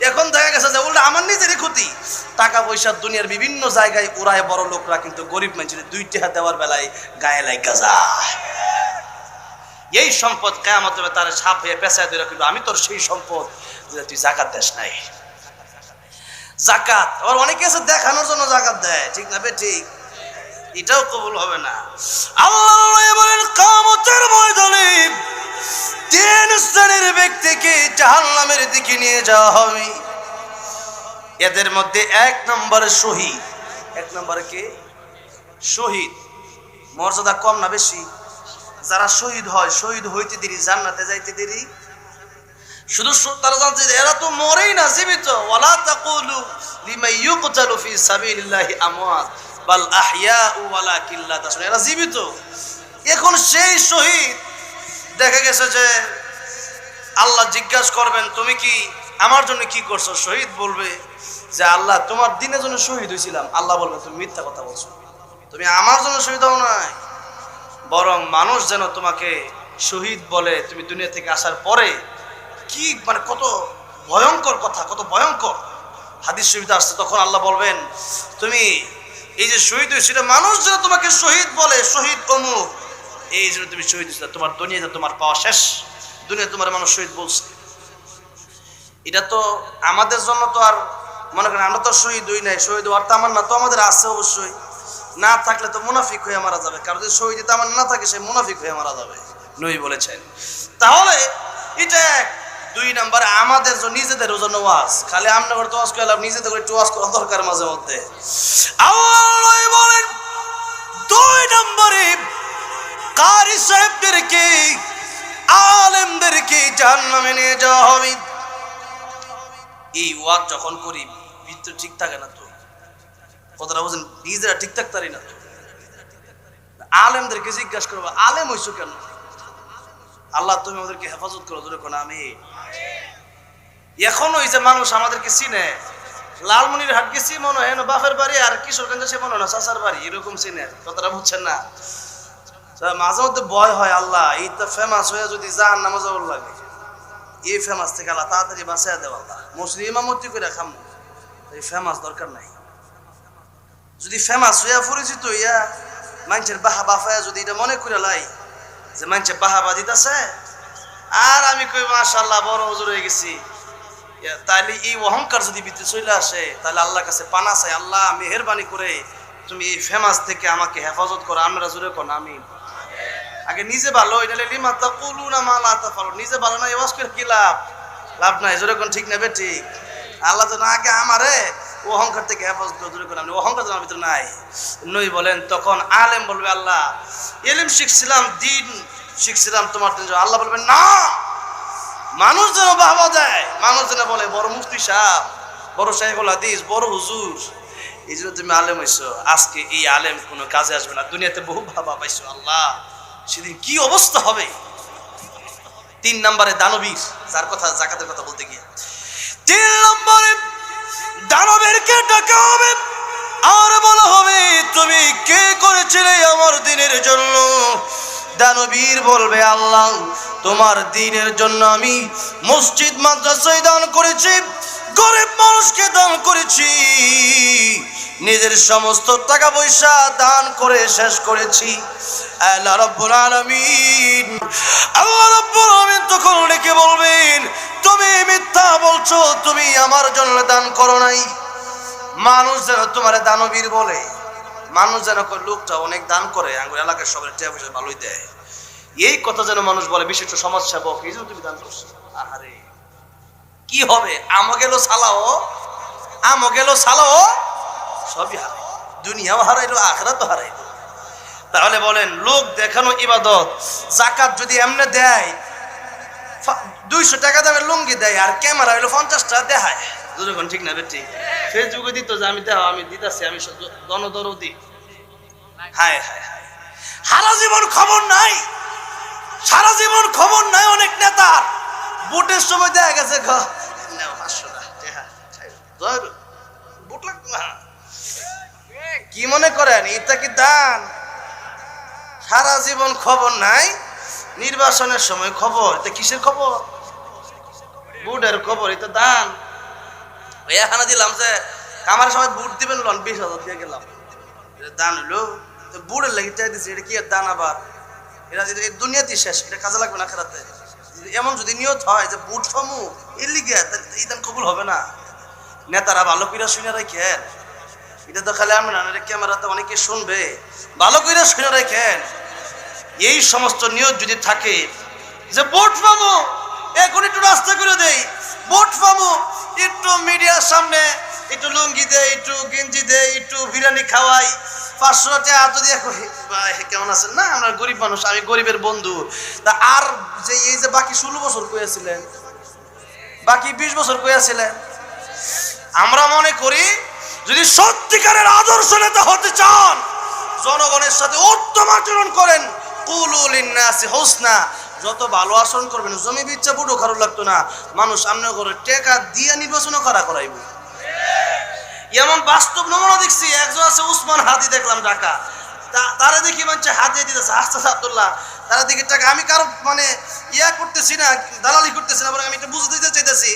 এখন দেখা গেছে যে উল্টা আমার নিজেরই ক্ষতি। টাকা পয়সা দুনিয়ার বিভিন্ন জায়গায় উড়ায় বড় লোকরা, কিন্তু গরিব মানুষের 2 টাকা দেওয়ার বেলায় গায়ে লাগা যায়। এই সম্পদ কিয়ামত হবে তার সাপ হয়ে পেঁচায় ধরে, কিন্তু আমি তোর সেই সম্পদ যে তুই যাকাত দেস নাই। যাকাত আবার অনেকে আছে দেখানোর জন্য যাকাত দেয়, ঠিক না বে ঠিক? এটাও কবুল হবে না। আল্লাহ বলেন কিয়ামতের ময়দানে 3 শ্রেণীর ব্যক্তিকে জাহান্নামের দিকে নিয়ে যাওয়া হবে। এদের মধ্যে 1 নম্বরে শহীদ। 1 নম্বরে কে? শহীদ। মর্যাদা কম না বেশি? যারা শহীদ হয়, শহীদ হইতে দেরি, জান্নাতে যাইতে দেরি। শুধু তারা জানছে যে এরা তো মরেই না, জীবিত। ওয়ালা তাকুলু লিমান ইউকতালু ফি সাবিলিল্লাহি আমওয়াত বাল আহইয়াউ ওয়ালাকিন লা তাশউরুন। এরা জীবিত। এখন সেই শহীদ দেখা গেছে যে আল্লাহ জিজ্ঞাসা করবেন তুমি কি আমার জন্য কি করছো? শহীদ বলবে যে আল্লাহ তোমার দিনের জন্য শহীদ হয়েছিলাম। আল্লাহ বলবে তুমি মিথ্যা কথা বলছো, তুমি আমার জন্য শহীদ হও নাই, বরং মানুষ যেন তোমাকে শহীদ বলে তুমি দুনিয়া থেকে আসার পরে। কি মানে কত ভয়ঙ্কর কথা, কত ভয়ঙ্কর হাদিস শরীফে আসছে। তখন আল্লাহ বলবেন তুমি এই যে শহীদ হয়েছিল, মানুষ যেন তোমাকে শহীদ বলে, শহীদ অমুক, এই জন্য তুমি শহীদ হয়েছিল। তোমার দুনিয়াতে তোমার পাওয়া শেষ, দুনিয়া তোমার মানুষ শহীদ বলছে। এটা তো আমাদের জন্য তো আর মনে করেন আমরা তো শহীদ হই নাই, শহীদ হওয়ার তামান্না তো আমাদের আছে অবশ্যই। না থাকলে তো মুনাফিক হয়ে মারা যাবে, কারণ যদি শহীদ তামান্না না থাকে সে মুনাফিক হয়ে মারা যাবে, নবী বলেছেন। তাহলে এটা 2 নম্বরে আমাদের নিজেদের জন্য ওয়াজ। খালি আমরা করতে ওয়াজ করলাম, নিজেদের করে একটু ওয়াজ করা দরকার মাঝে মধ্যে। আল্লাহ বলেন 2 নম্বরে কারি সাহেবদেরকে, আলেমদেরকে জাহান্নামে নিয়ে যাওয়া হবে। এই ওয়াজ যখন করি ভিতরে ঠিক থাকে না তো, কথাটা বুঝেন, নিজেরা ঠিক থাকতে পারি না তো। আলেমদেরকে জিজ্ঞাসা করবো আলেম হইছো কেন? আল্লাহ তুমি আমাদেরকে হেফাজত করো, ধরে কোন আমি। এখন ওই যে মানুষ আমাদেরকে চিনে, লালমনির হাট গেছি মনে হয় বাপের বাড়ি, আর কিশোরগঞ্জে সে মনে হয় চাচার বাড়ি, এরকম চিনে। কথাটা বুঝছেন না? মাঝে মধ্যে ভয় হয়, আল্লাহ এই তো ফেমাস হয়ে যদি জাহান্নামে যাওয়ার লাগে, এই ফেমাস থেকে আল্লাহ তাড়াতাড়ি বাঁচাইয়া দেওয়া। আল্লাহ মসজিদ ইমামতি করে খামো, এই ফেমাস দরকার নাই। যদি ফেমাস হইয়া পরিচিত হইয়া মানুষের বাহা বাফায়া যদি এটা মনে করে লাই যে মানুষের বাহাবা দিতেছে আর আমি কই মাশাআল্লাহ বড় হুজুর হয়ে গেছি, তাহলে এই অহংকার যদি ভিতরে চলে আসে, তাহলে আল্লাহর কাছে পানা চাই, আল্লাহ মেহেরবানি করে তুমি এই ফেমাস থেকে আমাকে হেফাজত করো। আমরা জোরে কোন আমি। আগে নিজে ভালো, এটা লিমা তাকুলুনা মা লা তাফালুন। নিজে ভালো না ওয়াজ করে কি লাভ? লাভ নাই, জোরে কোন ঠিক না বে ঠিক? আল্লাহ তো না আগে আমারে অহংকার থেকে হেফাজত করে, জোরে কোন আমি। অহংকার তো আমার ভিতরে নাই। নবী বলেন তখন আলেম বলবে আল্লাহ ইলম শিখছিলাম, দিন শিখছিলাম তোমার দিন। আল্লাহ বলবেন না, মানুষ যেন বাহবা দেয়, মানুষ যেন বলে বড় মুফতি সাহেব, বড় শাইখুল হাদিস, বড় হুজুর, এই জন্য তুমি আলেম হইছো। আজকে এই আলেম কোনো কাজে আসবে না, দুনিয়াতে বহু বাবা পাইছো। আল্লাহ সেদিন কি অবস্থা হবে? 3 নম্বরে দানবীর, যার কথা যাকাতের কথা বলতে গিয়ে 3 নম্বরে দানবীরকে ডাকা হবে আর বলা হবে তুমি কে করেছিলে আমার দিনের জন্য? দানবীর বলবে আল্লাহ তোমার দিনের জন্য আমি মসজিদ মাদ্রাসায় দান করেছি, গরিব মানুষকে দান করেছি, নিজের সমস্ত টাকা পয়সা দান করে শেষ করেছি। আল্লাহ রাব্বুল আলামিন, আল্লাহ রাব্বুল আলামিন তখন ডেকে বলবেন তুমি মিথ্যা বলছো, তুমি আমার জন্য দান করো নাই। মানুষ যেন তোমার দানবীর বলে, মানুষ যেন লোকটা অনেক দান করে, আঙ্গুর এলাকার সবার টাকা পয়সা ভালোই দেয়, এই কথা যেন মানুষ বলে, বিশিষ্ট সমাজ সেবক, এই জন্য তুমি দান করছো। আহারে কি হবে? আমো গেল সালাও সবই হারাই, দুনিয়াও হারাইলো, আখিরাতও হারাইলো। বলেন লোক দেখানো ইবাদত। যাকাত যদি এমনে দেয় 200 টাকা দামের লুঙ্গি দেয় আর ক্যামেরা হইলো 50 টাকা দেখায়, দুজন ঠিক না বেটি? ফেসবুকে দিত যে আমি দেওয়া আমি দিতাছি, আমি দনদরদি। হায় হায় হায়, সারা জীবন খবর নাই, সারা জীবন খবর নাই অনেক নেতার। ভোটের সময় দেখা গেছে কি মনে করেন এটা কি দান? সারা জীবন খবর নাই, নির্বাচনের সময় খবর। এটা কিসের খবর? ভোটের খবর। এটা দান। এখানে দিলাম যে আমার সবাই ভোট দিবেন, 20,000 দিয়ে গেলাম, দান হইলো। বুড়ের লেগে চাই দিচ্ছে, এটা কি দান? আবার এটা দুনিয়াতে শেষ, এটা কাজে লাগবে না আখিরাতে। এমন যদি নিয়ত হয় যে বুট ফামু এর লিগে, এই দান কবুল হবে না। নেতারা ভালো করে শুনে রাখেন, এটা তো খালি আমি না, ক্যামেরাতে অনেকে শুনবে, ভালো করে শুনে রাখেন। এই সমস্ত নিয়ত যদি থাকে যে ভোট পাবো, এখন একটু রাস্তা করে দেই, ভোট পাবো, একটু মিডিয়ার সামনে একটু লুঙ্গি দেয়, একটু গেঞ্জি দেয়, একটু বিরিয়ানি খাওয়াই, 500 টাকা যদি কেমন আছেন না, আমরা গরিব মানুষ, আমি গরিবের বন্ধু। তা আর যে এই যে বাকি 16 বছর কইয়াছিলেন, বাকি 20 বছর কইয়াছিলেন, আমরা মনে করি যদি সত্যিকারের আদর্শ নেতা হতে চান, জনগণের সাথে উত্তম আচরণ করেন, কুলু লিন্নাসি হুসনা, যত ভালো আচরণ করবেন, জমি বিচ্ছা বুড়ো খারাপ লাগতো না, মানুষ সামনে করে টাকা দিয়ে নির্বাচনও করাইব। এমন বাস্তব নমুনা দেখছি। একজন আছে উসমান হাদি, দেখলাম ঢাকা, তারা দেখি মানে হাত দিয়ে দিতেছে, আস্তে আব্দুল্লাহ, তারা দেখি টাকা। আমি কারো মানে ইয়া করতেছি না, দালালি করতেছি না, বরং আমি এটা বুঝতে দিতে চাইতেছি।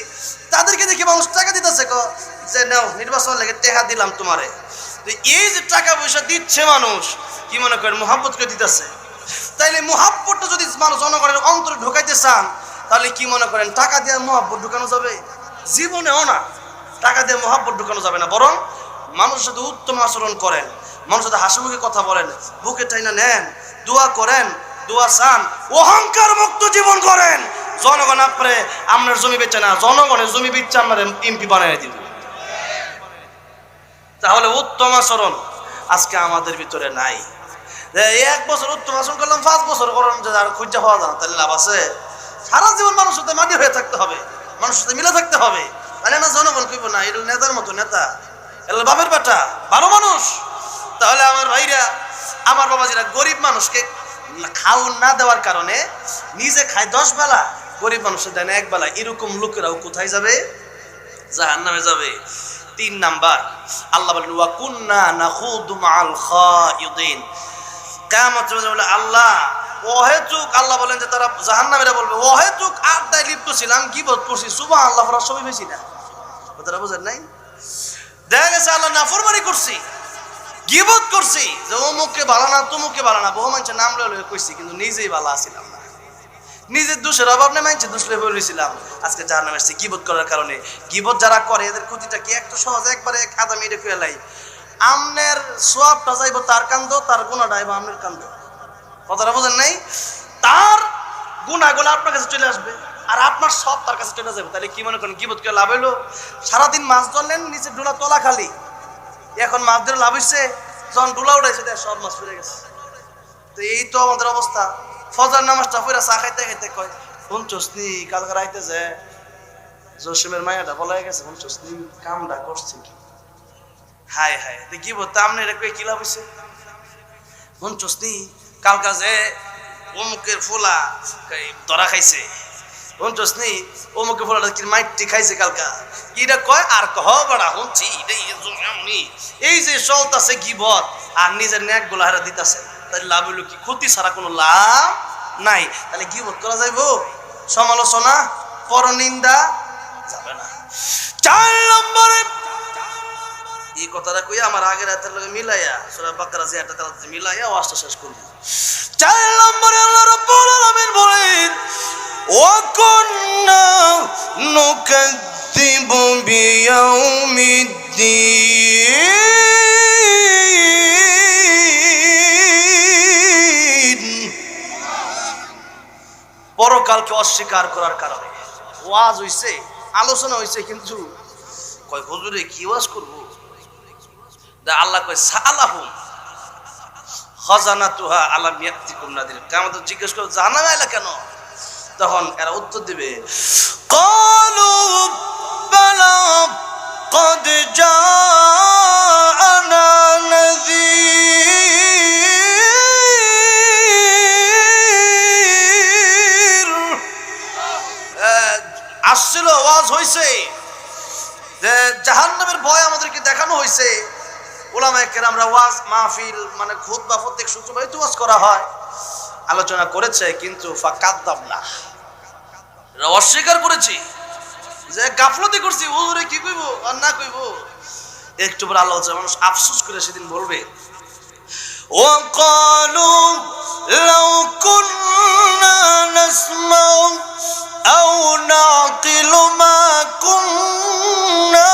তাদেরকে দেখি মানুষ টাকা দিতেছে, যে নাও নির্বাচন লেগে টাকা দিলাম তোমারে। এই যে টাকা পয়সা দিচ্ছে মানুষ, কি মনে করেন মোহাব্বত করে দিতেছে? তাইলে মোহাব্বতটা যদি মানুষ জনগণের অন্তরে ঢুকাইতে চান, তাহলে কি মনে করেন টাকা দিয়ে মোহাব্বত ঢুকানো যাবে? জীবনেও না, টাকা দিয়ে মোহাব্বত ঢুকানো যাবে না। বরং মানুষের সাথে উত্তম আচরণ করেন, মানুষের সাথে হাসি মুখে কথা বলেন, বুকে টাইনা নেন, দোয়া করেন, দোয়া চান, অহংকার মুক্ত জীবন করেন। জনগণ আপনার জমি বেচে না, জনগণের জমি বেচে আপনার এমপি বানিয়ে দিবে। তাহলে উত্তম আচরণ আজকে আমাদের ভিতরে নাই। 1 বছর উত্তম আচরণ করলাম, 5 বছর করেন যে আর খুঁজে হওয়া যায় না, তাহলে লাভ আছে? সারা জীবন মানুষের সাথে মাটি হয়ে থাকতে হবে, মানুষের সাথে মিলে থাকতে হবে। তাহলে না জনগণ কইব না এটা নেতার মতো নেতা, এগুলো বাপের বেটা, ভালো মানুষ। তাহলে আমার ভাইরা, আমার বাবাজিরা, গরিব মানুষকে খাওন না দেওয়ার কারণে নিজে খায় 10 বেলা, গরিব মানুষের দেয় না 1 বেলা। এরকম লোকেরাও কোথায় যাবে? জাহান্নামে যাবে। 3 নাম্বার, আল্লাহ বলেন ওয়া কুন্না নাখুদু মাআল খায়িদিন। কিয়ামতের দিনে আল্লাহ অহেতুক, আল্লাহ বলেন যে তারা জাহান্নামীরা বলবে অহেতুক আড্ডায় লিপ্ত ছিলাম, গীবত করছি, সুবহানাল্লাহ, আমরা সবই বেশি না। কথাটা বুঝেন নাই? দেখা গেছে আল্লাহ নাফরমানি করছি, গীবত করছি, যে অমুককে ভালো না, তমুককে ভালো না, বহু মানুষের নাম লয়ে কইছি, কিন্তু নিজেই ভালো আছিলাম না। নিজের দোষের অভাব নেই, মানুষের দোষ লয়ে বলেছিলাম, আজকে জাহান্নামে আসছি গীবত করার কারণে। গীবত যারা করে এদের ক্ষতিটা কি? একটু সহজ, একবারে কাদা মেরে ফেলাই, আমনের সোয়াবটা যাইব তার কান্দ, তার গুণাটা আইব আমনের কান্দ। কথাটা বোঝেন নাই? তার গুণাগুলো আপনার কাছে চলে আসবে, আর আপনার সব তার কাছে চলে যাবে। তাহলে কি মনে করেন গীবত করে লাভ হইলো? সারাদিন মাছ ধরলেন, নিচে ডোলা তোলা খালি, এখন মাছ ধরে লাভ হইছে, যখন ডোলা উঠাইছে সব মাছ ফিরে গেছে। তো এই তো আমাদের অবস্থা। ফজর নামাজটা পড়া চা খাইতে খাইতে কয় শুনছস নি কালকে রাইতে যে জসিমের মায়াটা বলা গেছে, শুনছস নি কামটা করছে কি? হায় হায়, কি বলতো আপনি এটা কই কি লাভ হইছে? শুনছস নি কালকা যে অমুকের ফুলা ধরা খাইছে, শুনছস নি অমুকের ফুলাটা কি মাইটি খাইছে কালকা, কিটা কয় আর কহ বড়া শুনছি। এই যে চলতেছে গীবত আর নিজের ন্যাক গুলা হারা দিতেছে, তাহলে লাভ হইলো কি? ক্ষতি ছাড়া কোনো লাভ নাই। তাহলে গীবত করা যাইব, সমালোচনা, পরনিন্দা যাবে না। 4 নম্বরে এই কথাটা কই আমার আগের রাতের লগে মিলাইয়া সূরা বাকারা যে একটা তালাতে মিলাইয়া ওয়াজটা শেষ করব। 4 নম্বরে আল্লাহ রাব্বুল আলামিন বলেন ওয়া কুন্না নুকাযযিবু বিয়াউমিদ্দিন। পরকালকে অস্বীকার করার কারণে ওয়াজ হইছে, আলোচনা হইছে, কিন্তু কয় হুজুরে কি ওয়াজ করব? আল্লাহ কয় সালাহুম খাজানাতুহা আলাম ইয়াতিকুম নাদির। কিয়ামত জিজ্ঞেস করবে জাহান্নামে আইলা কেন? তখন এরা উত্তর দিবে ক্বালু বালা قد جاءنا نذير আসছিল ওয়াজ হইছে যে জাহান্নামের ভয় আমাদেরকে দেখানো হইছে। উলামায়ে কেরামরা ওয়াজ মাহফিল মানে খুতবা প্রত্যেক শুক্রবার ওয়াজ করা হয়, আলোচনা করেছে, কিন্তু ফাকাদ্দাবনা অস্বীকার করেছি, যে গাফলতি করছি, ওরে কি কইব আর না কইব। একটু পর আল্লাহ মানুষ আফসোস করে সেদিন বলবে ও ক্বালু লাউ কুন্না নাসমাউ আও নাকিলু মা কুন্না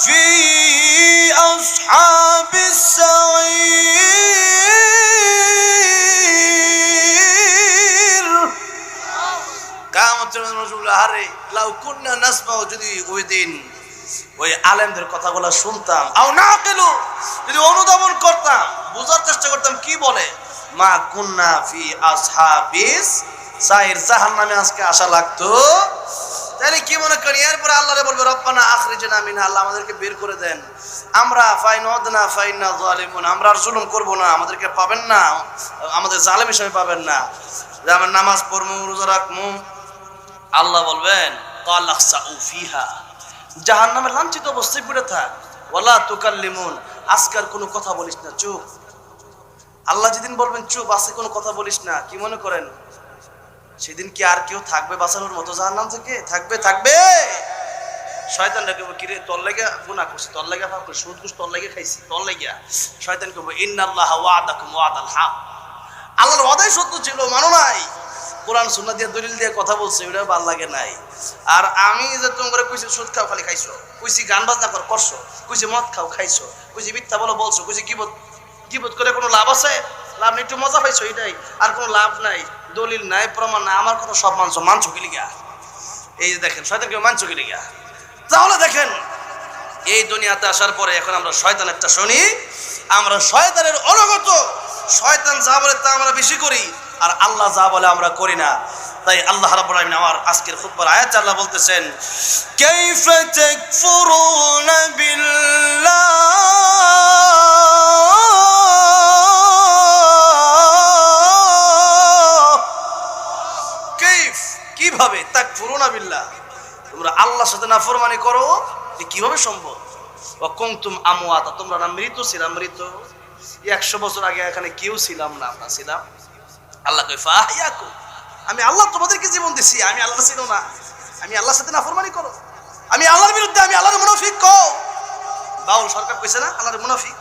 ফি আসহাবিস সাঈর। কিয়ামতের দিন আরে লাউ কুন্না নাসমাউ, যদি ওই দিন ওই আলেমদের কথাগুলো শুনতাম, আও নাকিলু যদি অনুধাবন করতাম, বোঝার চেষ্টা করতাম কি বলে, মা কুন্না ফি আসহাবিস সাঈর, জাহান্নামে আজকে আশা লাগতো। তাহলে কি মনে করি এরপরে আল্লাহরে বলবে রব্বানা আখরিজনা মিনহা, আল্লাহ আমাদেরকে বের করে দেন, আমরা ফাইনউদনা ফাইন্না যালিমুন, আমরা আর জুলুম করব না, আমাদেরকে পাবেন না, আমাদের জালেম হিসেবে পাবেন না, যে আমরা নামাজ পড়মু রোজা রাখমু। আল্লাহ বলবেন ক্বাল আখসাউ ফিহা, জাহান্নামে লাঞ্ছিত অবস্থায় পড়ে থাক, ওয়ালা তুকাল্লিমুন, আজকার কোনো কথা বলিস না, চুপ। আল্লাহ যেদিন বলবেন চুপ, আজকে কোনো কথা বলিস না, কি মনে করেন সেদিন কি আর কেউ থাকবে বাঁচানোর মতো জাহান্নাম থেকে? থাকবে? থাকবে। শয়তান ডাকবে কিরে তোর লাগা গুনাহ করছি, তোর লাগা পাপ করছি, সুদ ঘুষ তোর লাগা খাইছি, তোর লাগা। শয়তান কইবে ইন্নাল্লাহা ওয়াদাকুম ওয়াদাল হক, আল্লাহর ওয়াদাই সত্য ছিল, মানো নাই। কোরআন সুন্নাহ দিয়ে দলিল দিয়ে কথা বলছে, ওটা ভালো লাগে নাই। আর আমি যে তোমরা কইছি সুদ খাও খালি খাইছো, কইছি গান বাজনা কর করছো, কইছি মদ খাও খাইছো, কইছি মিথ্যা বলো বলছো, কইছি গীবত করে কোনো লাভ আছে? লাভ নেই, একটু মজা পাইছো এটাই, আর কোনো লাভ নাই, দলিল নাই, প্রমাণ নাই, আমার কথা সব মানছো কি লিগা? এই যে দেখেন শয়তানকে মানছো কি লিগা? তাহলে দেখেন এই দুনিয়াতে আসার পরে এখন আমরা শয়তান একটা শুনি, আমরা শয়তানের অনুগত, শয়তান যা বলে তা আমরা বেশি করি, আর আল্লাহ যা বলে আমরা করি না। তাই আল্লাহ রাব্বুল আলামিন আমার আজকের খুতবার আয়াতে আল্লাহ বলতেছেন কাইফা তাকফুরুনা বিল্লাহ, কিভাবে তাকফুরুনা বিল্লাহ, তোমরা আল্লাহর সাথে নাফরমানি করো, কিভাবে সম্ভব? ওয়া কুনতুম আমওয়াতা, তোমরা না মৃত ছিলাম, মৃত 100 বছর আগে এখানে কেউ ছিলাম না, আমরা ছিলাম। আল্লাহ কয় ফাহইয়াকুম, আমি আল্লাহ তোমাদেরকে জীবন দিছি, আমি আল্লাহর ছিল না, আমি আল্লাহর সাথে নাফরমানি করো, আমি আল্লাহর বিরুদ্ধে, আমি আল্লাহর মুনাফিক। কও বাউল সরকার কইছে না আল্লাহর মুনাফিক,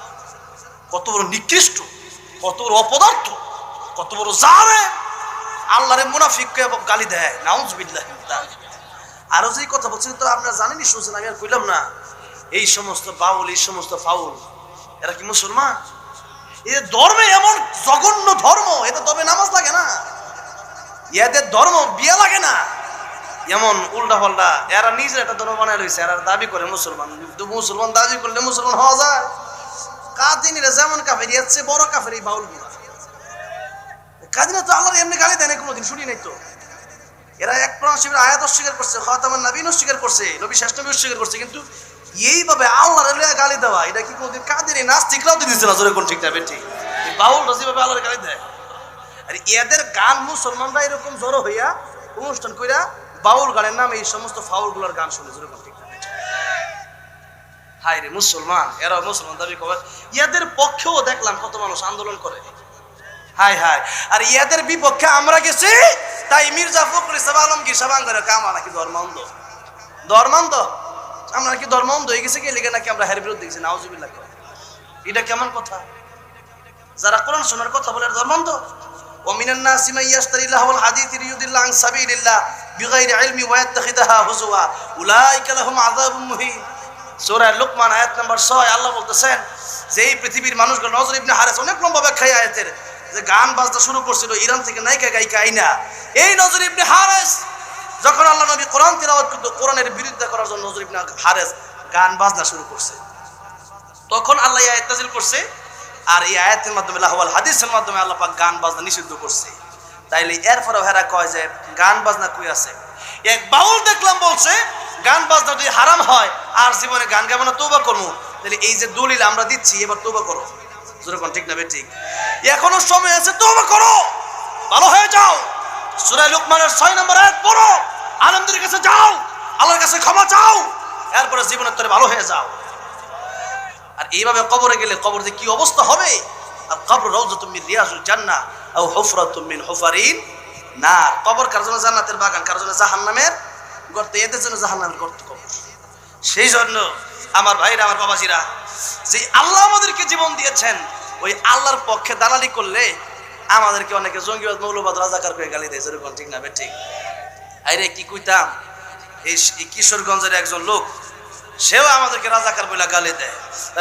কত বড় নিকৃষ্ট, কত বড় অপদার্থ, কত বড় জালেম, আল্লাহরে মুনাফিককে গালি দেয়, নাউজুবিল্লাহ। আরো যে কথা বলছেন তো আপনারা জানেনই, শুনছেন, আমি আর কইলাম না। এই সমস্ত বাউল, এই সমস্ত ফাউল, এরা কি মুসলমান? এই ধর্মে এমন জঘন্য ধর্ম, এতে তবে নামাজ লাগে না, এদের ধর্ম বিয়ে লাগে না, এমন উল্টা পাল্টা, এরা নিজের একটা ধর্ম বানায় রয়েছে, এরা দাবি করে মুসলমান। মুসলমান দাবি করলে মুসলমান হওয়া যায়? কাদিনীরা যেমন কাফের, এর চেয়ে বড় কাফের এই বাউল গুলা। কাদিনা তো আল্লাহর এমনি গালি দেয় না, কোনোদিন শুনি নাই তো। এরা এক প্রাণশিবের আয়াত অস্বীকার করছে, খাতামুন নবীন অস্বীকার করছে, নবী শেষ নবী অস্বীকার করছে, কিন্তু এইভাবে আল্লাহর গালি দেওয়া, এটা কি কোনোদিন কাদিনী নাস্তিকরাও দিয়েছে না? জোরে কোন ঠিক না বেঠিক? বাউল যেভাবে আল্লাহর গালি দেয়, আর এদের গান মুসলমানরা এরকম জড়ো হইয়া অনুষ্ঠান কইরা বাউল গানের নাম এই সমস্ত ফাউল গুলার গান শুনে, জোরে কোন ঠিক না? হায় রে মুসলমান, এরা মুসলমান দাবি করে, এদের পক্ষেও দেখলাম কত মানুষ আন্দোলন করে, হায় হায়। আর ইয়াদের বিপক্ষে আমরা গেছি, তাই মির্জা ফখরুল ইসলাম আলমগীর সাহেব করে আমরা নাকি ধর্মান্ধ, ধর্মান্ধ, আমরা নাকি ধর্মান্ধ হয়ে গেছে, কি লিখে নাকি আমরা হের বিরুদ্ধে গেছি, নাউজুবিল্লাহ। এটা কেমন কথা? যারা কোরআন শোনার কথা বলে ধর্মান্ধ? ওয়া মিনান নাসি মান ইয়াশতারি লাহওয়াল হাদিস লিয়ুদিল্লা আন সাবিলিল্লাহ বিগাইরি ইলমি ওয়া ইয়াত্তাখিদাহা হুজুয়া উলাইকা লাহুম আযাবুম মুহিন। সূরা লুকমান আয়াত নাম্বার 6 আল্লাহ বলতেছেন যে এই পৃথিবীর মানুষগুলো, নজর ইবনে হারিস অনেক লম্বা ব্যাখ্যা আয়াতের, যে গান বাজনা শুরু করছিল ইরান থেকে নায়িকা গায়িকা আইনা, এই নজর ইবনে হারিস যখন আল্লাহ নবী কোরআন তিলাওয়াত করতে, কোরআনের বিরোধিতা করার জন্য নজর ইবনে হারিস গান বাজনা শুরু করছে, তখন আল্লাহ আয়াত নাযিল করছে আর এই আয়াতের মাধ্যমে লাহওয়াল হাদিসের মাধ্যমে আল্লাহ পাক গান বাজনা নিষিদ্ধ করছে। তাইলে এরপরে হেরা কয় যে গান বাজনা কই আছে? এক বাউল দেখলাম বলছে গান বাজনা যদি হারাম হয় আর জীবনে গান গাবো না, তওবা করবো। তাহলে এই যে দলিল আমরা দিচ্ছি, এবার তওবা করো। যেরকম ঠিক না ঠিক? এখনো সময় আছে, তওবা করো, ভালো হয়ে যাও। সূরা লুকমানের 6 নম্বর আয়াত পড়ো, আলেমদের কাছে যাও, আল্লাহর কাছে ক্ষমা চাও, এরপরে জীবনের তরে ভালো হয়ে যাও। আর এইভাবে কবরে গেলে কবর যে কি অবস্থা হবে! আর কবর রাউযাতুম মিন রিয়াজুল জান্নাহ আও হুফরাতুম মিন হুফারিন নার। কবর কার জন্য জান্নাতের বাগান, কার জন্য জাহান্নামের গর্ত, এদের জন্য জাহান্নামের গর্ত কবর। সেই জন্য আমার ভাইরা, আমার বাবাজিরা, যে আল্লাহ আমাদেরকে জীবন দিয়েছেন, ওই আল্লাহর পক্ষে দালালি করলে আমাদেরকে অনেকে জঙ্গিবাদ, মৌলবাদ, রাজাকার করে গালি দেয়। যেরকম ঠিক না ঠিক? আরে কি কইতাম, এই কিশোরগঞ্জের একজন লোক, সেও আমাদেরকে রাজাকার বলে গালি দেয়।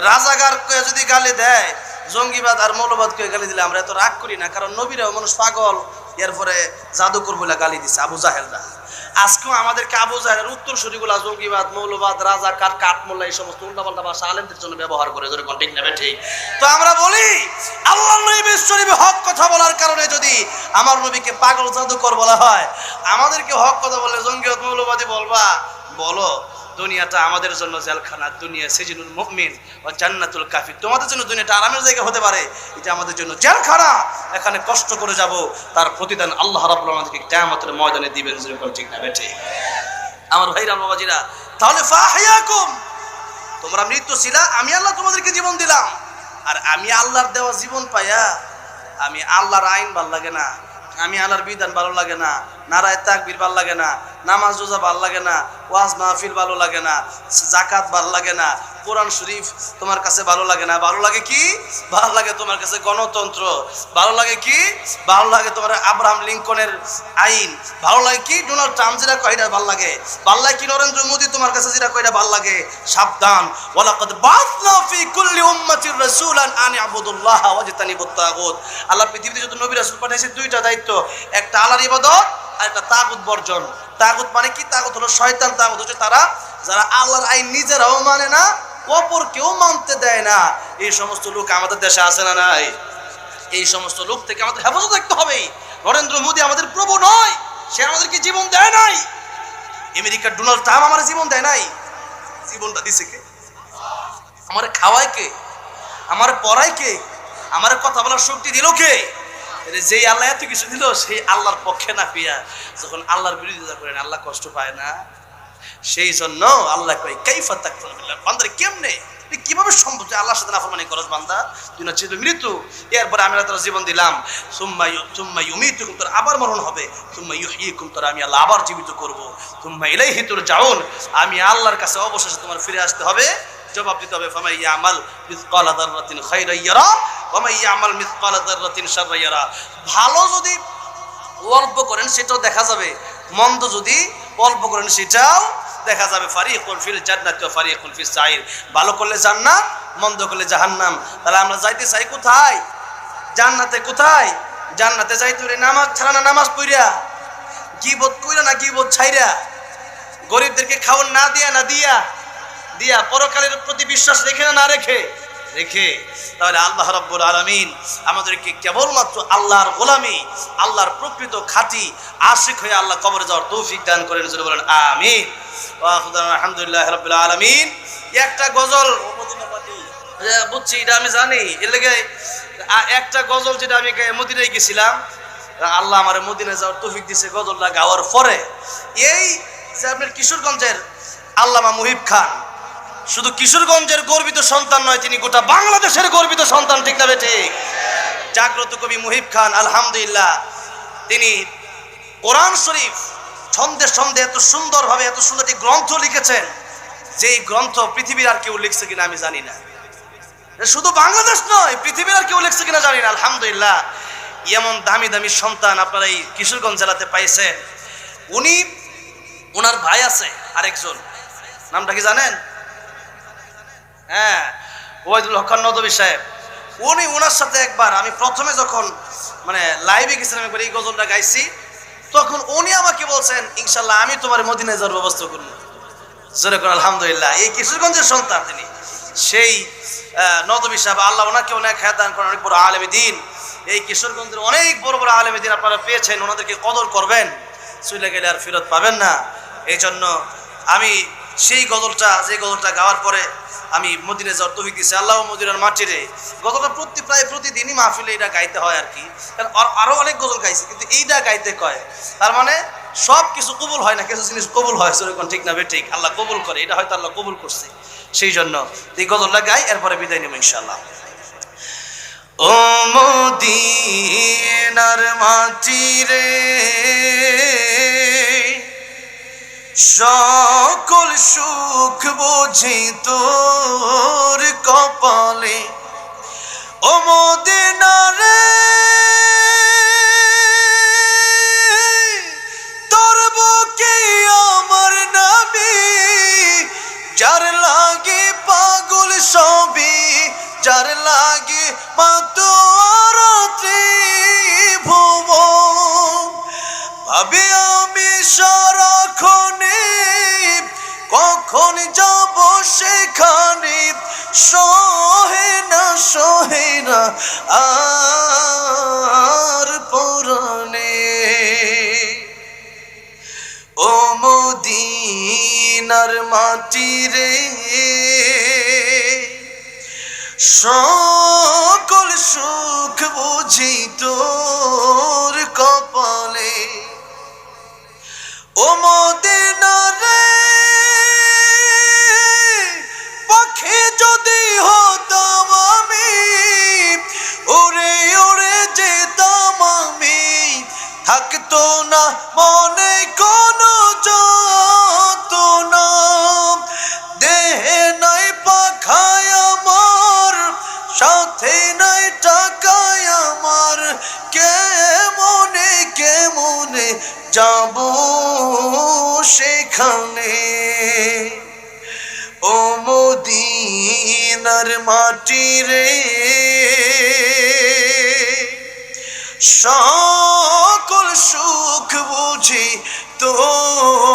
রাজাকার যদি গালি দেয়, জঙ্গিবাদ আর মৌলবাদ কে গালি দিলে আমরা এত রাগ করি না, কারণ নবীরাও মানুষ পাগল, এরপরে জাদুকর বলে গালি দিচ্ছে আবু জাহেলরা। আজকেও আমাদেরকে আবু জাহেলের উত্তরসূরিগুলা জঙ্গিবাদ, মৌলবাদ, রাজাকার, কাঠমোল্লা এই সমস্ত উল্টাপাল্টা ভাষা আলেমদের জন্য ব্যবহার করে। যেরকম ঠিক নেবে ঠিক? তো আমরা বলি আল্লাহ নবী বিশ্বনবী হক কথা বলার কারণে যদি আমার নবীকে পাগল, জাদুকর বলা হয়, আমাদেরকে হক কথা বললে জঙ্গিবাদ, মৌলবাদী বলবা, বলো। দুনিয়াটা আমাদের জন্য জেলখানা, দুনিয়া সিজনুল মুমিন ওয়া জান্নাতুল কাফির। তোমাদের জন্য দুনিয়াটা আরামের জায়গা হতে পারে, এটা আমাদের জন্য জেলখানা। এখানে কষ্ট করে যাব, তার প্রতিদান আল্লাহ রাব্বুল আলামিন আমাদেরকে কিয়ামতের ময়দানে দিবেন। যেরকম ঠিক না ঠিক? আমার ভাইরা, বাবাজিরা, তাহলে ফাহিয়াকুম, তোমরা মৃত্যু ছিলা, আমি আল্লাহ তোমাদেরকে জীবন দিলাম। আর আমি আল্লাহর দেওয়া জীবন পাইয়া আমি আল্লাহর আইন ভাল লাগে না, আমি আল্লাহর বিধান ভালো লাগে না, নারায়ে তাকবীর ভালো লাগে না, নামাজ রোজা ভালো লাগে না, ওয়াজ মাহফিল ভালো লাগে না, যাকাত ভালো লাগে না, কোরআন শরীফ তোমার কাছে ভালো লাগে না। ভালো লাগে কি? ভালো লাগে তোমার কাছে গণতন্ত্র। ভালো লাগে কি? ভালো লাগে তোমার আব্রাহাম লিঙ্কনের আইন। ভালো লাগে কি? ডোনাল্ড ট্রাম্প যেটা কয় এটা ভালো লাগে। ভালো লাগে কি? নরেন্দ্র মোদী তোমার কাছে যেটা কয় এটা ভালো লাগে। সাবধান, ওয়ালাকাদ বাআসনা ফি কুল্লি উম্মাতির রাসূলান আন ইবুদুল্লাহ ওয়াজতানিবুত তাগুত। আল্লাহ পৃথিবীতে যত নবী রাসূল পাঠিয়েছে, দুইটা দায়িত্ব, একটা আল্লাহর ইবাদত আর একটা তাগুত বর্জন। তাগুত মানে কি? তাগুত হলো শয়তান। তাগুত হচ্ছে তারা যারা আল্লাহর আইন নিজেরাও মানে না, অপর কেউ মানতে দেয় না। এই সমস্ত লোক আমাদের দেশে আছে না নাই? এই সমস্ত লোক থেকে আমাদের হেফাজত রাখতে হবে। নরেন্দ্র মোদী আমাদের প্রভু নয়, সে আমাদেরকে জীবন দেয় নাই। আমেরিকার ডোনাল্ড ট্রাম্প আমার জীবন দেয় নাই। জীবনটা দিছে কে? আমার খাওয়ায় কে? আমার পড়ায় কে? আমার কথা বলার শক্তি দিল কে? যেই আল্লাহ এত কিছু দিল, সেই আল্লাহর পক্ষে না পেয়া যখন আল্লাহর বিরোধিতা করেন, আল্লাহ কষ্ট পায় না? সেই জন্য আল্লাহ কয় কাইফা তাকফুরুনা বিল্লাহ, বান্দারে কেমনে, কিভাবে সম্ভব যে আল্লাহর সাথে নাফরমানি করস বান্দা? তুই না ছিল মৃত্যু, এরপরে আমি তোর জীবন দিলাম, সুম্মা ইউমীতুকুম, তোর আবার মরণ হবে, সুম্মা ইউহয়িকুম, তোর আমি আল্লাহ আবার জীবিত করব, সুম্মা ইলাইহি তুরজাউন, আমি আল্লাহর কাছে অবশেষে তোমার ফিরে আসতে হবে, জবাব দিতে হবে। ফামান ইয়ামাল মিসকালা যাররাতিন খায়রান ইয়ারা ওয়া মান ইয়ামাল মিসকালা যাররাতিন শাররান ইয়ারা। ভালো যদি অল্প করেন সেটাও দেখা যাবে, মন্দ যদি অল্প করেন সেটাও দেখা যাবে। ফারিকুন ফিল জান্নাতি ওয়া ফারিকুন ফিস সাইর। ভালো করলে জান্নাত, মন্দ করলে জাহান্নাম। তাহলে আমরা যাইতে চাই কোথায়? জান্নাতে। কোথায়? জান্নাতে যাইতে হলে নামাজ ছাড়া না, নামাজ পড়িয়া, গীবত কইরা না গীবত ছাইরা, গরিবদেরকে খাওয়ান না দিয়া না দিয়া দিয়া, পরকালের প্রতি বিশ্বাস রেখে না রেখে রেখে, তাহলে আল্লাহ রাব্বুল আলামিন আমাদেরকে কেবলমাত্র আল্লাহর গোলামি, আল্লাহর প্রকৃত খাঁটি আশিক হয়ে আল্লাহ কবরে যাওয়ার তৌফিক দান করেন। যদি বলেন আমিন। ওয়া আলহামদুলিল্লাহ রাব্বিল আলামিন। একটা গজল বুঝছি, এটা আমি জানি, এর লেগে একটা গজল যেটা আমি মদিনায় গেছিলাম, আল্লাহ আমার মদিনায় যাওয়ার তৌফিক দিয়েছে। গজলটা গাওয়ার পরে এই যে আপনার কিশোরগঞ্জের আল্লামা মুহিব খান শুধু কিশোরগঞ্জের গর্বিত সন্তান নয়, তিনি গোটা বাংলাদেশের গর্বিত সন্তান। ঠিক না ঠিক? জাগ্রত কবি মুহিব খান, আলহামদুলিল্লাহ, তিনি কোরআন শরীফ ছন্দে ছন্দে এত সুন্দরভাবে, এত সুন্দর একটি গ্রন্থ লিখেছেন, যেই গ্রন্থ পৃথিবীর আর কেউ লিখছে কিনা আমি জানি না। শুধু বাংলাদেশ নয়, পৃথিবীর আর কেউ লিখছে কিনা জানি না। আলহামদুলিল্লাহ, এমন দামি দামি সন্তান আপনারা এই কিশোরগঞ্জ জেলাতে পাইছেন। উনি, ওনার ভাই আছে আরেকজন, নামটা কি জানেন? হ্যাঁ, ওয়াইদুল হক নদভী সাহেব। উনি, ওনার সাথে একবার আমি প্রথমে যখন মানে লাইভে গেছিলাম, একবার এই গজলটা গাইছি, তখন উনি আমাকে বলছেন, ইনশাল্লাহ আমি তোমার মদিনায় যাওয়ার ব্যবস্থা করবো। যেরকম আলহামদুলিল্লাহ, এই কিশোরগঞ্জের সন্তান তিনি, সেই নদবী সাহেব, আল্লাহ ওনাকে অনেক হায়াত দান করেন, অনেক বড় আলেম দ্বীন। এই কিশোরগঞ্জের অনেক বড় বড় আলেম দ্বীন আপনারা পেয়েছেন, ওনাদেরকে কদর করবেন, চলে গেলে আর ফেরত পাবেন না। এই জন্য আমি সেই গজলটা, যে গজলটা গাওয়ার পরে আমি মদিনায় যাওয়ার তৌফিক দিয়েছি, আল্লাহ মদিনার মাটিরে। গজলটা প্রায় প্রতিদিনই মাহফিলে এটা গাইতে হয় আর কি, কারণ আরো অনেক গজল গাইছি, কিন্তু এইটা গাইতে কয়। তার মানে সব কিছু কবুল হয় না, কিছু জিনিস কবুল হয়, সেরকম ঠিক না বেঠিক, আল্লাহ কবুল করে, এটা হয়তো আল্লাহ কবুল করছে। সেই জন্য এই গজলটা গাই, এরপরে বিদায় নেব ইনশাআল্লাহ। ও মদিনার মাটি রে, সকল সুখ বুঝি তোর কপালে। ও মদিনা রে, তোর বুকে আমার নবী, যার লাগে পাগল সবই, যার লাগে মাতোয়ার ত্রিভুবন। ভাবি আমি সারাক্ষণে কখন যাব সেখানে, সহে না আর পরাণে। ও মদিনার মাটি রে, সকল সুখ বুঝি তোর কপালে। ও মদিনা রে, পাখি যদি হতাম আমি, উড়ে উড়ে যেতাম আমি, থাকতো না মনে কোনো যন্ত্রণা। দেহে নাই পাখায় আমার, সাথে নাই টাকায় আমার, কেমনে যাব সেখানে। ও মদিনার মাটি রে, সকল সুখ বুঝি তোর